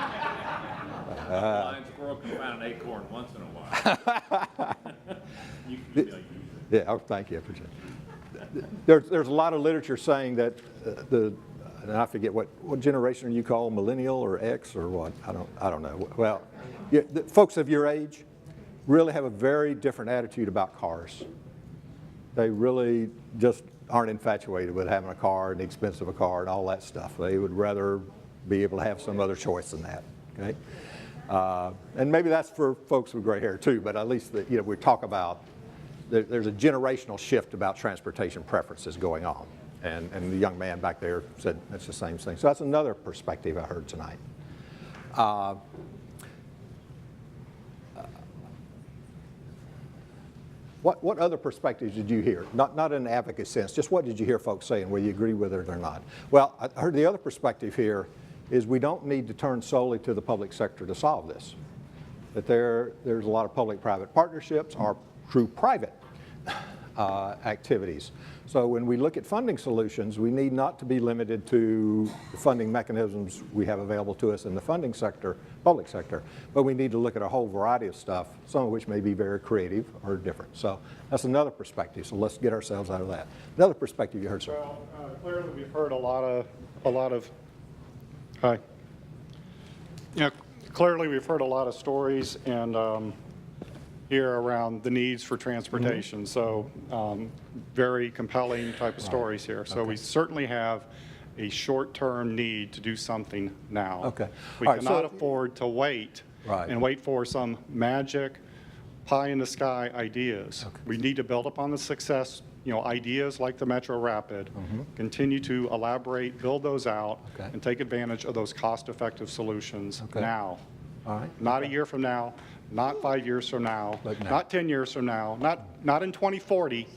squirrel can find an acorn once in a while. You can use it. Yeah, oh, thank you. I appreciate it. There's a lot of literature saying that and I forget what generation you call millennial or X or what? I don't know. Well, yeah, the folks of your age really have a very different attitude about cars. They really just aren't infatuated with having a car and the expense of a car and all that stuff. They would rather be able to have some other choice than that. Okay, and maybe that's for folks with gray hair too. But at least we talk about there's a generational shift about transportation preferences going on, and the young man back there said that's the same thing. So that's another perspective I heard tonight. What other perspectives did you hear? Not in an advocate sense, just what did you hear folks saying, whether you agree with it or not? Well, I heard the other perspective here is we don't need to turn solely to the public sector to solve this. That there's a lot of public-private partnerships or true private activities. So when we look at funding solutions, we need not to be limited to the funding mechanisms we have available to us in the funding sector, public sector, but we need to look at a whole variety of stuff, some of which may be very creative or different. So that's another perspective, so let's get ourselves out of that. Another perspective you heard, sir. Well, clearly we've heard a lot of, hi. You know, clearly we've heard a lot of stories and here around the needs for transportation. So very compelling type of stories here. So we certainly have a short-term need to do something now. Okay. We All right, cannot so- afford to wait and wait for some magic pie in the sky ideas. We need to build upon the success, you know, ideas like the Metro Rapid, continue to elaborate, build those out, and take advantage of those cost-effective solutions now. All right. Not a year from now, not 5 years from now, not 10 years from now, not in 2040,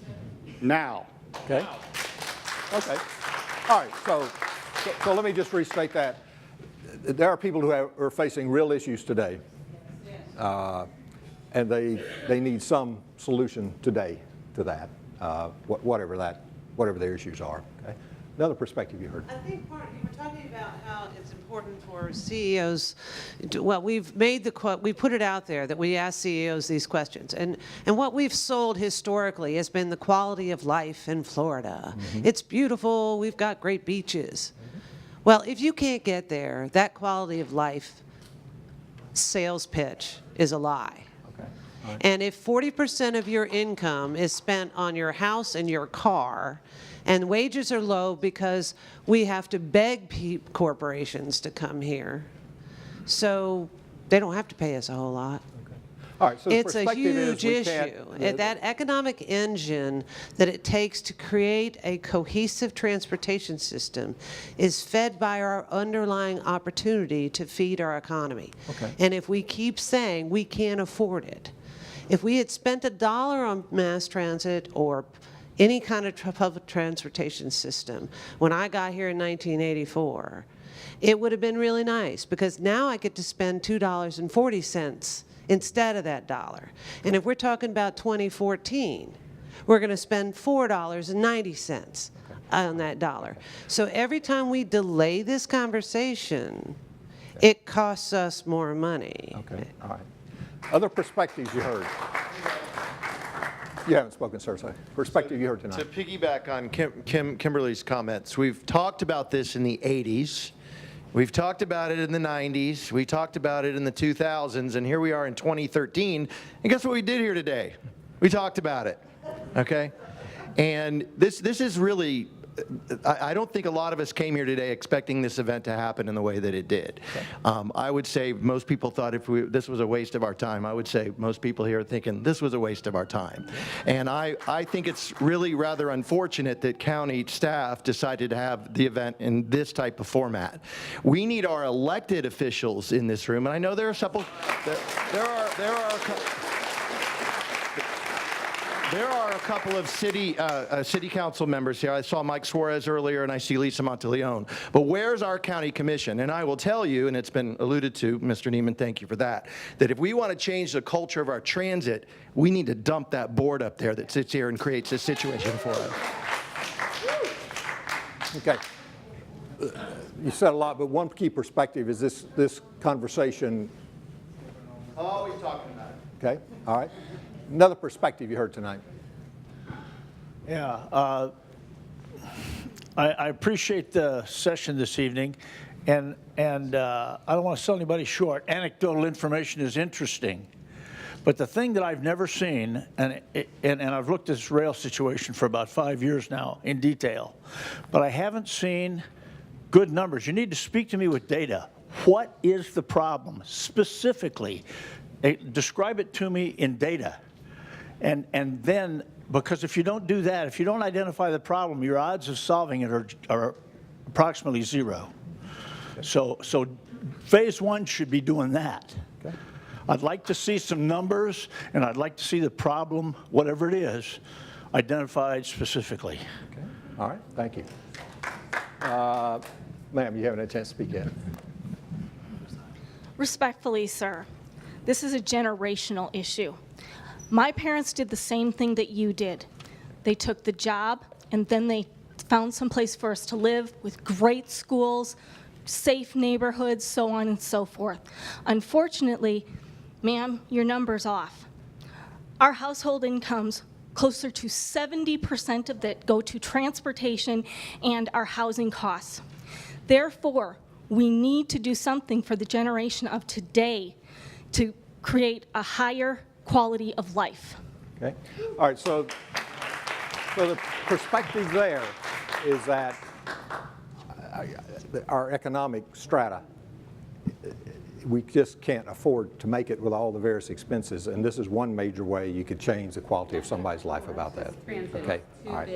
now. Okay. Okay. All right. So let me just restate that. There are people who are facing real issues today, and they need some solution today to that, whatever their issues are. Okay. Another perspective you heard. I think you were talking about how it's important for CEOs. Well, we've made we put it out there that we ask CEOs these questions, and what we've sold historically has been the quality of life in Florida. It's beautiful. We've got great beaches. Well, if you can't get there, that quality of life sales pitch is a lie. And if 40% of your income is spent on your house and your car, and wages are low because we have to beg corporations to come here, so they don't have to pay us a whole lot. All right, so the It's a perspective is huge we issue. can't- That economic engine that it takes to create a cohesive transportation system is fed by our underlying opportunity to feed our economy. Okay. And if we keep saying we can't afford it, if we had spent $1 on mass transit or any kind of public transportation system when I got here in 1984, it would have been really nice, because now I get to spend $2.40 instead of that dollar. And if we're talking about 2014, we're going to spend $4.90 on that dollar. So every time we delay this conversation, it costs us more money. Okay. All right. Other perspectives you heard. You haven't spoken, sir. So perspective you heard tonight. To piggyback on Kimberly's comments, we've talked about this in the 80s. We've talked about it in the 90s. We talked about it in the 2000s. And here we are in 2013. And guess what we did here today? We talked about it. Okay? And this is really, I don't think a lot of us came here today expecting this event to happen in the way that it did. I would say most people thought this was a waste of our time. I would say most people here are thinking this was a waste of our time. And I think it's really rather unfortunate that county staff decided to have the event in this type of format. We need our elected officials in this room, and I know there are several, there are a couple of city council members here. I saw Mike Suarez earlier, and I see Lisa Monteleone. But where's our county commission? And I will tell you, and it's been alluded to, Mr. Neiman, thank you for that if we want to change the culture of our transit, we need to dump that board up there that sits here and creates this situation for us. Okay. You said a lot, but one key perspective is this conversation. Always talking about it. Okay. All right. Another perspective you heard tonight. Yeah, I appreciate the session this evening, and I don't want to sell anybody short. Anecdotal information is interesting, but the thing that I've never seen, and I've looked at this rail situation for about 5 years now in detail, but I haven't seen good numbers. You need to speak to me with data. What is the problem specifically? Describe it to me in data. And then, because if you don't do that, if you don't identify the problem, your odds of solving it are approximately zero. So phase one should be doing that. Okay. I'd like to see some numbers, and I'd like to see the problem, whatever it is, identified specifically. Okay. All right, thank you. Ma'am, you haven't had a chance to speak yet. Respectfully, sir, this is a generational issue. My parents did the same thing that you did. They took the job, and then they found some place for us to live with great schools, safe neighborhoods, so on and so forth. Unfortunately, ma'am, your number's off. Our household incomes, closer to 70% of that go to transportation and our housing costs. Therefore, we need to do something for the generation of today to create a higher quality of life. Okay. All right, so the perspective there is that our economic strata, we just can't afford to make it with all the various expenses, and this is one major way you could change the quality of somebody's life about that. Okay. All right.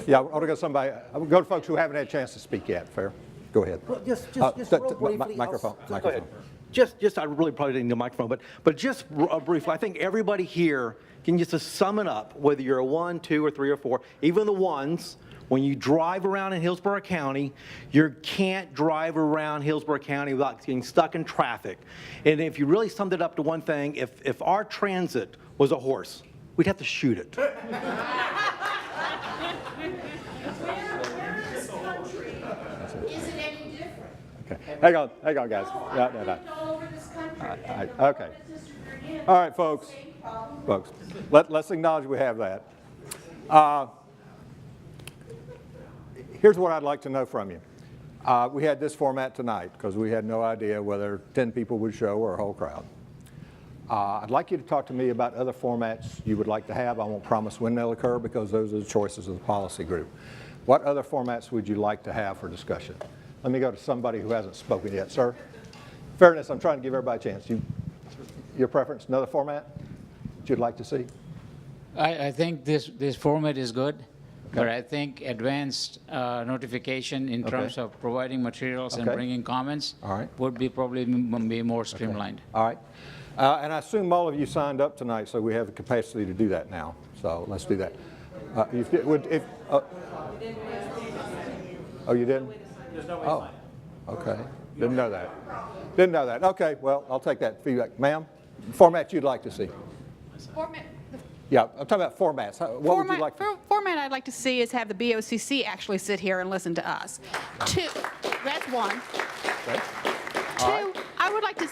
Yeah, I want to go to somebody. I will go to folks who haven't had a chance to speak yet. Fair. Go ahead. Well, just real briefly. Microphone. Go ahead. Just I really probably didn't need a microphone, but just briefly, I think everybody here can just sum it up, whether you're a 1, 2, or 3, or 4, even the ones. When you drive around in Hillsborough County, you can't drive around Hillsborough County without getting stuck in traffic. And if you really summed it up to one thing, if our transit was a horse, we'd have to shoot it. Okay. Hang on, guys. No. Okay. All right, folks. Let's acknowledge we have that. Here's what I'd like to know from you. We had this format tonight because we had no idea whether 10 people would show or a whole crowd. I'd like you to talk to me about other formats you would like to have. I won't promise when they'll occur because those are the choices of the policy group. What other formats would you like to have for discussion? Let me go to somebody who hasn't spoken yet. Sir? Fairness, I'm trying to give everybody a chance. Your preference, another format that you'd like to see? I think this format is good, but I think advanced notification in terms of providing materials and bringing comments would be probably be more streamlined. All right. And I assume all of you signed up tonight, so we have the capacity to do that now. So let's do that. Oh, you didn't? Oh, okay. Didn't know that. Okay, well, I'll take that feedback. Ma'am, format you'd like to see? Yeah, I'm talking about formats. What would you like to see? Format I'd like to see is have the BOCC actually sit here and listen to us. 2, that's 1. Okay. 2, I would like to,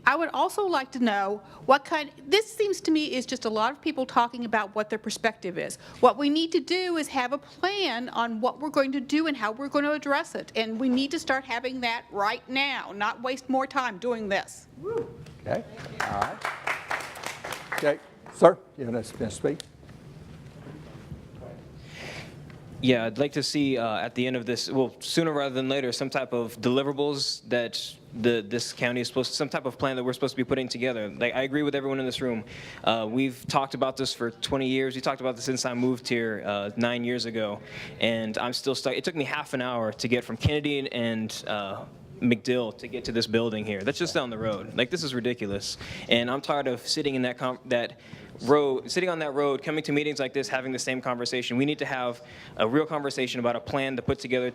I would also like to know what this seems to me is just a lot of people talking about what their perspective is. What we need to do is have a plan on what we're going to do and how we're going to address it. And we need to start having that right now, not waste more time doing this. Okay, all right. Okay, sir, you want to speak? Yeah, I'd like to see at the end of this, well, sooner rather than later, some type of deliverables that this county is supposed to, some type of plan that we're supposed to be putting together. Like, I agree with everyone in this room. We've talked about this for 20 years. We talked about this since I moved here 9 years ago, and I'm still stuck. It took me half an hour to get from Kennedy and McDill to get to this building here. That's just down the road. Like, this is ridiculous. And I'm tired of sitting in sitting on that road, coming to meetings like this, having the same conversation. We need to have a real conversation about a plan to put together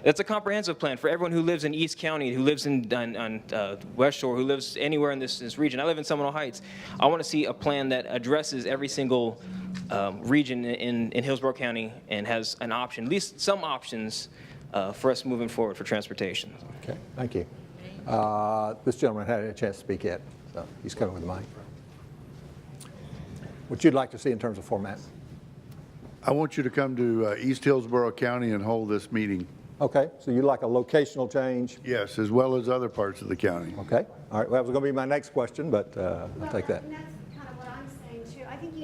that's a comprehensive plan for everyone who lives in East County, who lives on West Shore, who lives anywhere in this region. I live in Seminole Heights. I want to see a plan that addresses every single region in Hillsborough County and has an option, at least some options for us moving forward for transportation. Okay, thank you. This gentleman hadn't had a chance to speak yet, so he's coming with the mic. What you'd like to see in terms of format? I want you to come to East Hillsborough County and hold this meeting. Okay, so you'd like a locational change? Yes, as well as other parts of the county. Okay, all right. Well, that was going to be my next question, but I'll take that. And that's kind of what I'm saying too. I think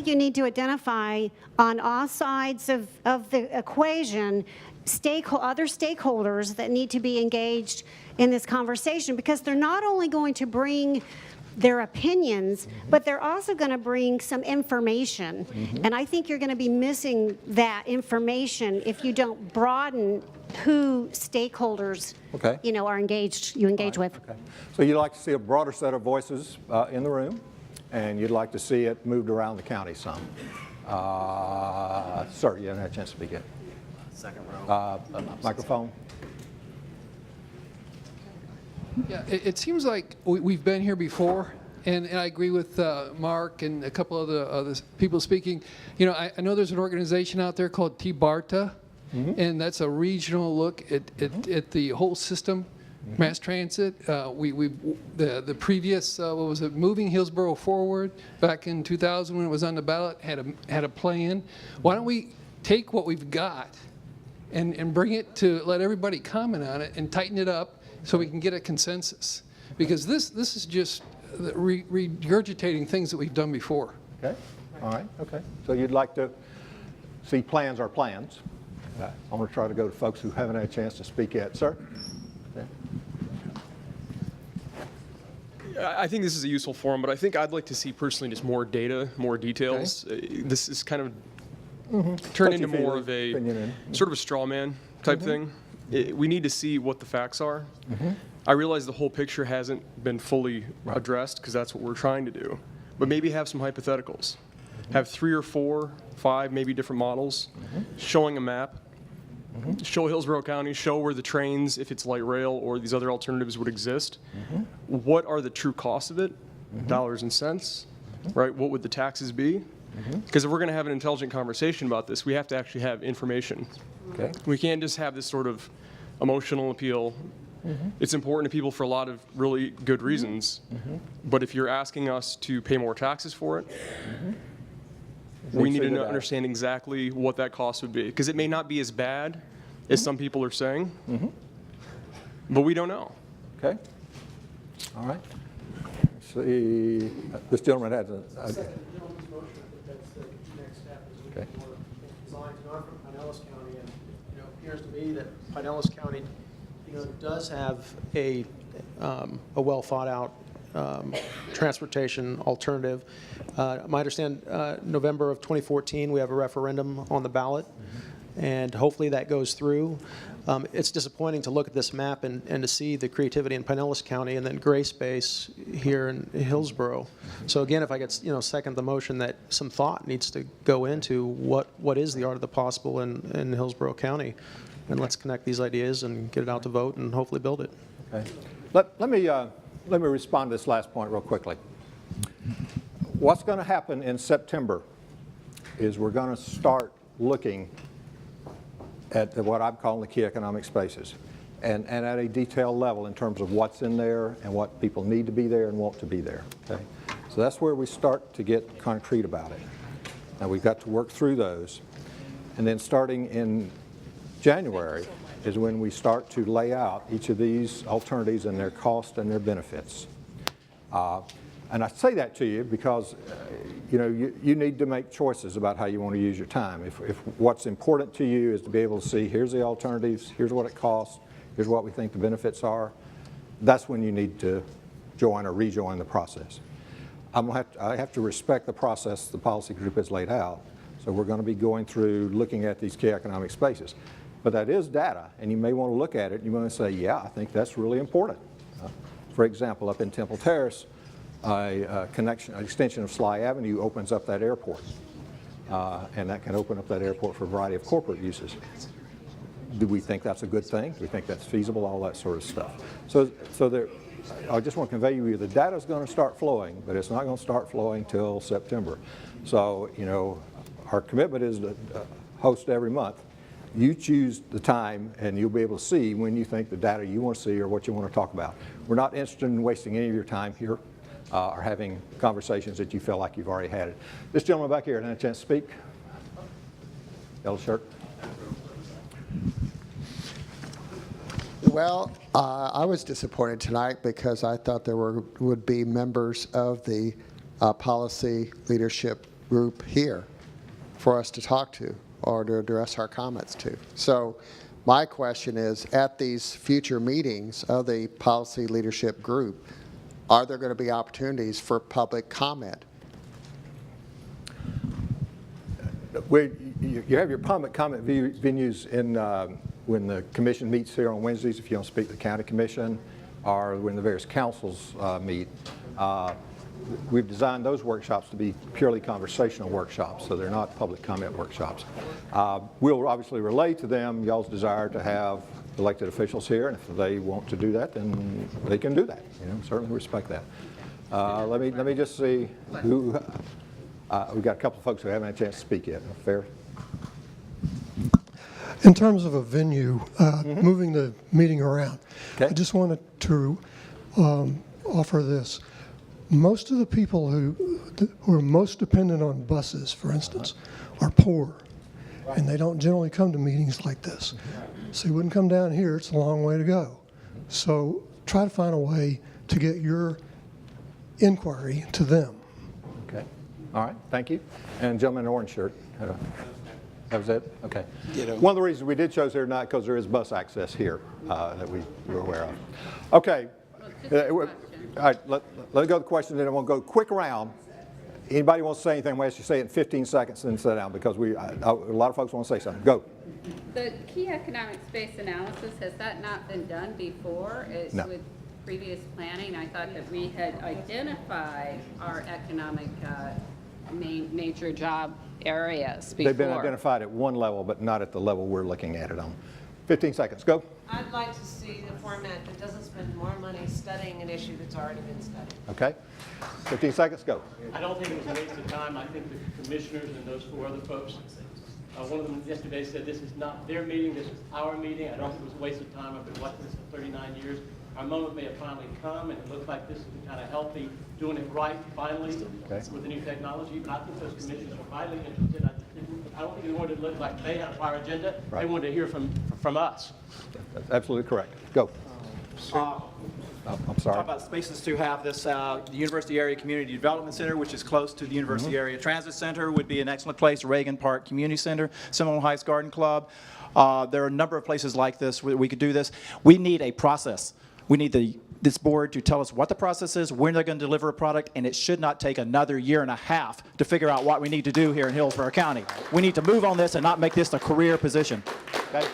you need to identify on all sides of the equation other stakeholders that need to be engaged in this conversation, because they're not only going to bring their opinions, but they're also going to bring some information. And I think you're going to be missing that information if you don't broaden who stakeholders, you know, are engaged, you engage with. Okay. So you'd like to see a broader set of voices in the room, and you'd like to see it moved around the county some. Sir, you haven't had a chance to speak yet. Second row. Microphone. Yeah, it seems like we've been here before, and I agree with Mark and a couple of the people speaking. You know, I know there's an organization out there called TBARTA, and that's a regional look at the whole system, mass transit. The previous, what was it, Moving Hillsborough Forward, back in 2000 when it was on the ballot, had a plan. Why don't we take what we've got and bring it to let everybody comment on it and tighten it up so we can get a consensus? Because this is just regurgitating things that we've done before. Okay. All right. Okay. So you'd like to see plans are plans. I want to try to go to folks who haven't had a chance to speak yet. Sir? I think this is a useful forum, but I think I'd like to see personally just more data, more details. This is kind of turned into more of a sort of a straw man type thing. We need to see what the facts are. I realize the whole picture hasn't been fully addressed because that's what we're trying to do. But maybe have some hypotheticals. Have 3 or 4, 5 maybe different models, showing a map. Show Hillsborough County, show where the trains, if it's light rail or these other alternatives would exist. What are the true costs of it, dollars and cents, right? What would the taxes be? Because if we're going to have an intelligent conversation about this, we have to actually have information. Okay. We can't just have this sort of emotional appeal. It's important to people for a lot of really good reasons. But if you're asking us to pay more taxes for it, we need to understand exactly what that cost would be. Because it may not be as bad as some people are saying, but we don't know. Okay. All right. See, this gentleman has a. Okay. I'm from Pinellas County, and it appears to me that Pinellas County, does have a well thought out transportation alternative. My understand November of 2014 we have a referendum on the ballot, and hopefully that goes through. It's disappointing to look at this map and to see the creativity in Pinellas County and then gray space here in Hillsborough. So again, if I could second the motion that some thought needs to go into what is the art of the possible in Hillsborough County, and let's connect these ideas and get it out to vote and hopefully build it. Okay. Let me respond to this last point real quickly. What's going to happen in September is we're going to start looking at what I'm calling the key economic spaces, and at a detailed level in terms of what's in there and what people need to be there and want to be there. Okay? So that's where we start to get concrete about it. Now we've got to work through those, and then starting in January is when we start to lay out each of these alternatives and their cost and their benefits. And I say that to you because you need to make choices about how you want to use your time. If what's important to you is to be able to see, here's the alternatives, here's what it costs, here's what we think the benefits are, that's when you need to join or rejoin the process. I have to respect the process the policy group has laid out. So we're going to be going through looking at these key economic spaces. But that is data, and you may want to look at it and you want to say, yeah, I think that's really important. For example, up in Temple Terrace, an extension of Sly Avenue opens up that airport. And that can open up that airport for a variety of corporate uses. Do we think that's a good thing? Do we think that's feasible? All that sort of stuff. So I just want to convey to you the data is going to start flowing, but it's not going to start flowing till September. So, our commitment is to host every month. You choose the time, and you'll be able to see when you think the data you want to see or what you want to talk about. We're not interested in wasting any of your time here or having conversations that you feel like you've already had it. This gentleman back here, had a chance to speak? Yellow shirt. Well, I was disappointed tonight because I thought there would be members of the policy leadership group here for us to talk to or to address our comments to. So my question is, at these future meetings of the policy leadership group, are there going to be opportunities for public comment? You have your public comment venues in, when the commission meets here on Wednesdays, if you don't speak to the county commission, or when the various councils meet. We've designed those workshops to be purely conversational workshops, so they're not public comment workshops. We'll obviously relay to them y'all's desire to have elected officials here, and if they want to do that, then they can do that. Certainly respect that. Let me just see who. We've got a couple of folks who haven't had a chance to speak yet. Fair? In terms of a venue, moving the meeting around, okay. I just wanted to offer this. Most of the people who are most dependent on buses, for instance, are poor, and they don't generally come to meetings like this. So you wouldn't come down here, it's a long way to go. So try to find a way to get your inquiry to them. Okay. All right, thank you. And gentleman in orange shirt. That was it? Okay. One of the reasons we did choose here tonight because there is bus access here that we were aware of. Okay. All right, let me go to the question, then we'll go quick round. Anybody wants to say anything, we'll ask you to say it in 15 seconds and then sit down because a lot of folks want to say something. Go. The key economic space analysis, has that not been done before? No. With previous planning, I thought that we had identified our economic major job areas before. They've been identified at one level, but not at the level we're looking at it on. 15 seconds, go. I'd like to see the format that doesn't spend more money studying an issue that's already been studied. Okay. 15 seconds, go. I don't think it was a waste of time. I think the commissioners and those 4 other folks, one of them yesterday said this is not their meeting, this is our meeting. I don't think it was a waste of time. I've been watching this for 39 years. Our moment may have finally come, and it looks like this is kind of healthy, doing it right finally with the new technology. But I think those commissioners are highly interested. I don't think they wanted to look like they had our agenda. Right. They wanted to hear from us. That's absolutely correct. Go. I'm sorry. Talk about spaces to have this, the University Area Community Development Center, which is close to the University Area Transit Center, would be an excellent place. Reagan Park Community Center, Seminole Heights Garden Club. There are a number of places like this where we could do this. We need a process. We need this board to tell us what the process is, when they're going to deliver a product, and it should not take another year and a half to figure out what we need to do here in Hillsborough County. We need to move on this and not make this a career position. Okay.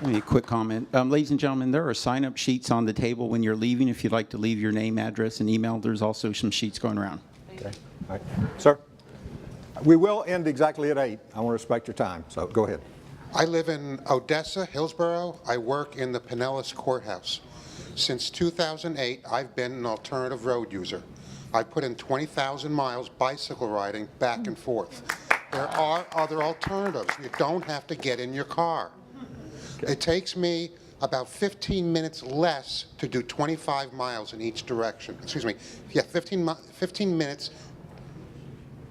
A quick comment. Ladies and gentlemen, there are sign-up sheets on the table when you're leaving. If you'd like to leave your name, address, and email, there's also some sheets going around. Okay. All right. Sir, we will end exactly at 8. I want to respect your time, so go ahead. I live in Odessa, Hillsborough. I work in the Pinellas Courthouse. Since 2008, I've been an alternative road user. I've put in 20,000 miles bicycle riding back and forth. There are other alternatives. You don't have to get in your car. It takes me about 15 minutes less to do 25 miles in each direction. Excuse me. Yeah, 15 minutes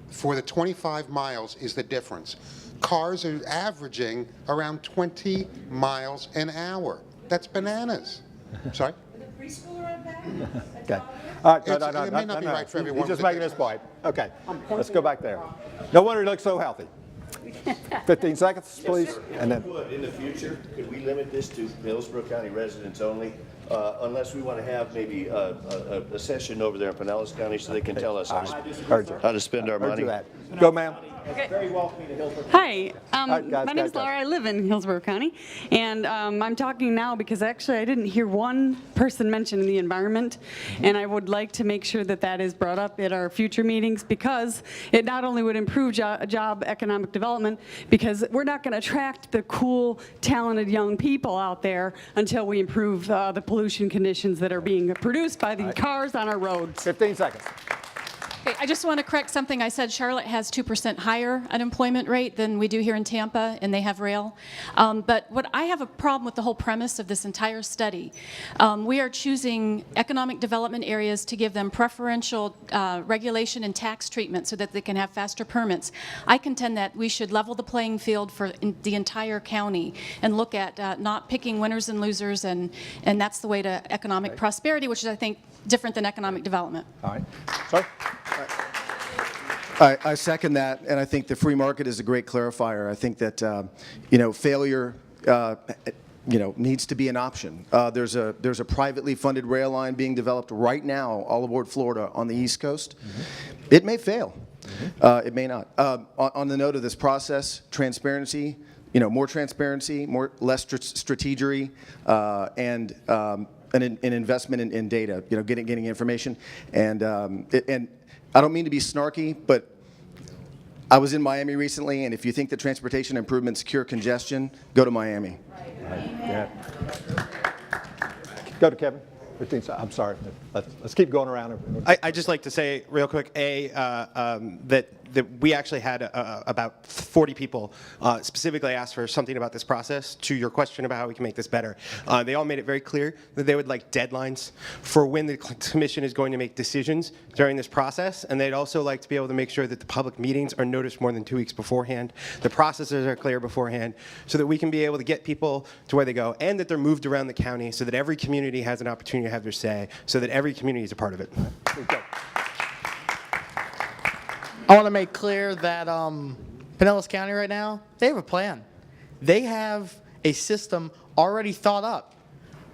for the 25 miles is the difference. Cars are averaging around 20 miles an hour. That's bananas. Sorry? The preschooler at that? Okay. All right. It may not be right for everyone. He's just making his point. Okay. Let's go back there. No wonder he looks so healthy. 15 seconds, please. And then. In the future, could we limit this to Hillsborough County residents only? Unless we want to have maybe a session over there in Pinellas County so they can tell us how to spend our money. Go, ma'am. Okay. Very welcome to Hillsborough. Hi, guys, my name is Laura. I live in Hillsborough County, and I'm talking now because actually I didn't hear one person mention the environment, and I would like to make sure that that is brought up at our future meetings because it not only would improve job economic development, because we're not going to attract the cool, talented young people out there until we improve the pollution conditions that are being produced by the cars on our roads. 15 seconds. Okay, I just want to correct something I said. Charlotte has 2% higher unemployment rate than we do here in Tampa, and they have rail. But what I have a problem with the whole premise of this entire study, we are choosing economic development areas to give them preferential regulation and tax treatment so that they can have faster permits. I contend that we should level the playing field for the entire county and look at not picking winners and losers, and that's the way to economic prosperity, which is, I think, different than economic development. All right. Sir? I second that, and I think the free market is a great clarifier. I think that failure needs to be an option. There's a privately funded rail line being developed right now all aboard Florida on the East Coast. It may fail. It may not. On the note of this process, transparency, more transparency, less strategery, and an investment in data, getting information. And I don't mean to be snarky, but I was in Miami recently, and if you think that transportation improvements cure congestion, go to Miami. Right. Yeah. Go to Kevin. I'm sorry. Let's keep going around. I'd just like to say real quick, that we actually had about 40 people specifically ask for something about this process. To your question about how we can make this better, they all made it very clear that they would like deadlines for when the commission is going to make decisions during this process, and they'd also like to be able to make sure that the public meetings are noticed more than 2 weeks beforehand, the processes are clear beforehand, so that we can be able to get people to where they go, and that they're moved around the county so that every community has an opportunity to have their say, so that every community is a part of it. I want to make clear that Pinellas County right now, they have a plan. They have a system already thought up.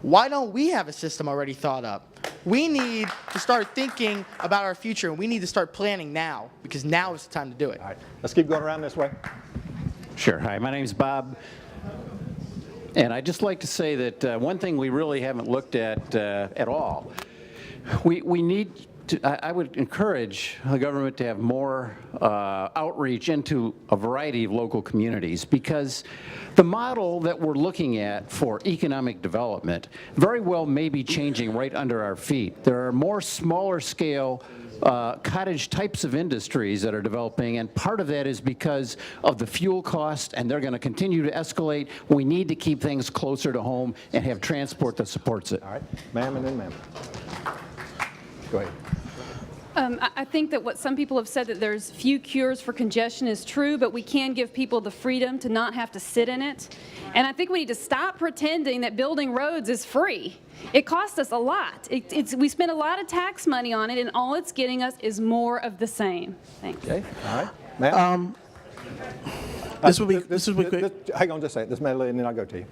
Why don't we have a system already thought up? We need to start thinking about our future, and we need to start planning now, because now is the time to do it. All right, let's keep going around this way. Sure. Hi, my name's Bob. And I'd just like to say that one thing we really haven't looked at all, we need to, I would encourage the government to have more outreach into a variety of local communities, because the model that we're looking at for economic development very well may be changing right under our feet. There are more smaller scale cottage types of industries that are developing, and part of that is because of the fuel cost, and they're going to continue to escalate. We need to keep things closer to home and have transport that supports it. All right, ma'am, and then ma'am. Go ahead. I think that what some people have said, that there's few cures for congestion, is true, but we can give people the freedom to not have to sit in it. And I think we need to stop pretending that building roads is free. It costs us a lot. We spend a lot of tax money on it, and all it's getting us is more of the same. Thanks. Okay, all right. Ma'am? This will be quick. Hang on just a second. This medley, and then I'll go to you.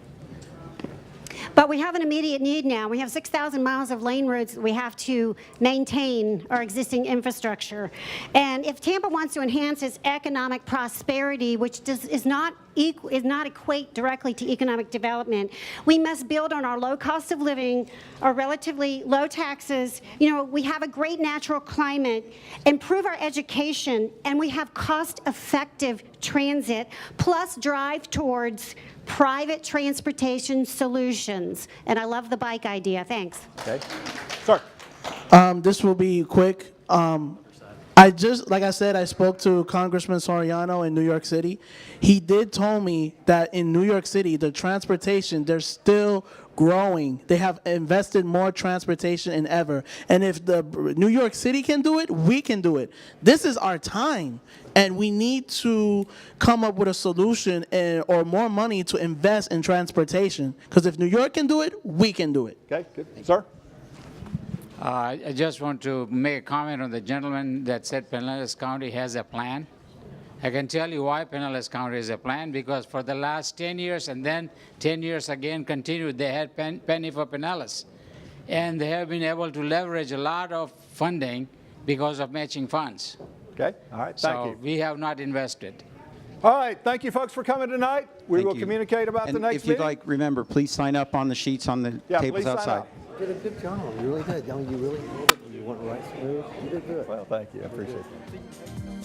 But we have an immediate need now. We have 6,000 miles of lane roads that we have to maintain our existing infrastructure. And if Tampa wants to enhance its economic prosperity, which is not equate directly to economic development, we must build on our low cost of living, our relatively low taxes. We have a great natural climate, improve our education, and we have cost-effective transit, plus drive towards private transportation solutions. And I love the bike idea. Thanks. Okay. Sir. This will be quick. Like I said, I spoke to Congressman Soriano in New York City. He did tell me that in New York City, the transportation, they're still growing. They have invested more transportation than ever. And if the New York City can do it, we can do it. This is our time. And we need to come up with a solution or more money to invest in transportation. Because if New York can do it, we can do it. Okay, good. Sir? I just want to make a comment on the gentleman that said Pinellas County has a plan. I can tell you why Pinellas County has a plan, because for the last 10 years and then 10 years again continued, they had penny for Pinellas. And they have been able to leverage a lot of funding because of matching funds. Okay, all right, thank you. So we have not invested. All right, thank you folks for coming tonight. We will communicate about the next if you'd meeting. like, remember, please sign up on the sheets on the tables outside. You did a good job. You really did. You really did it. You went right through. You did good. Well, thank you. I appreciate it.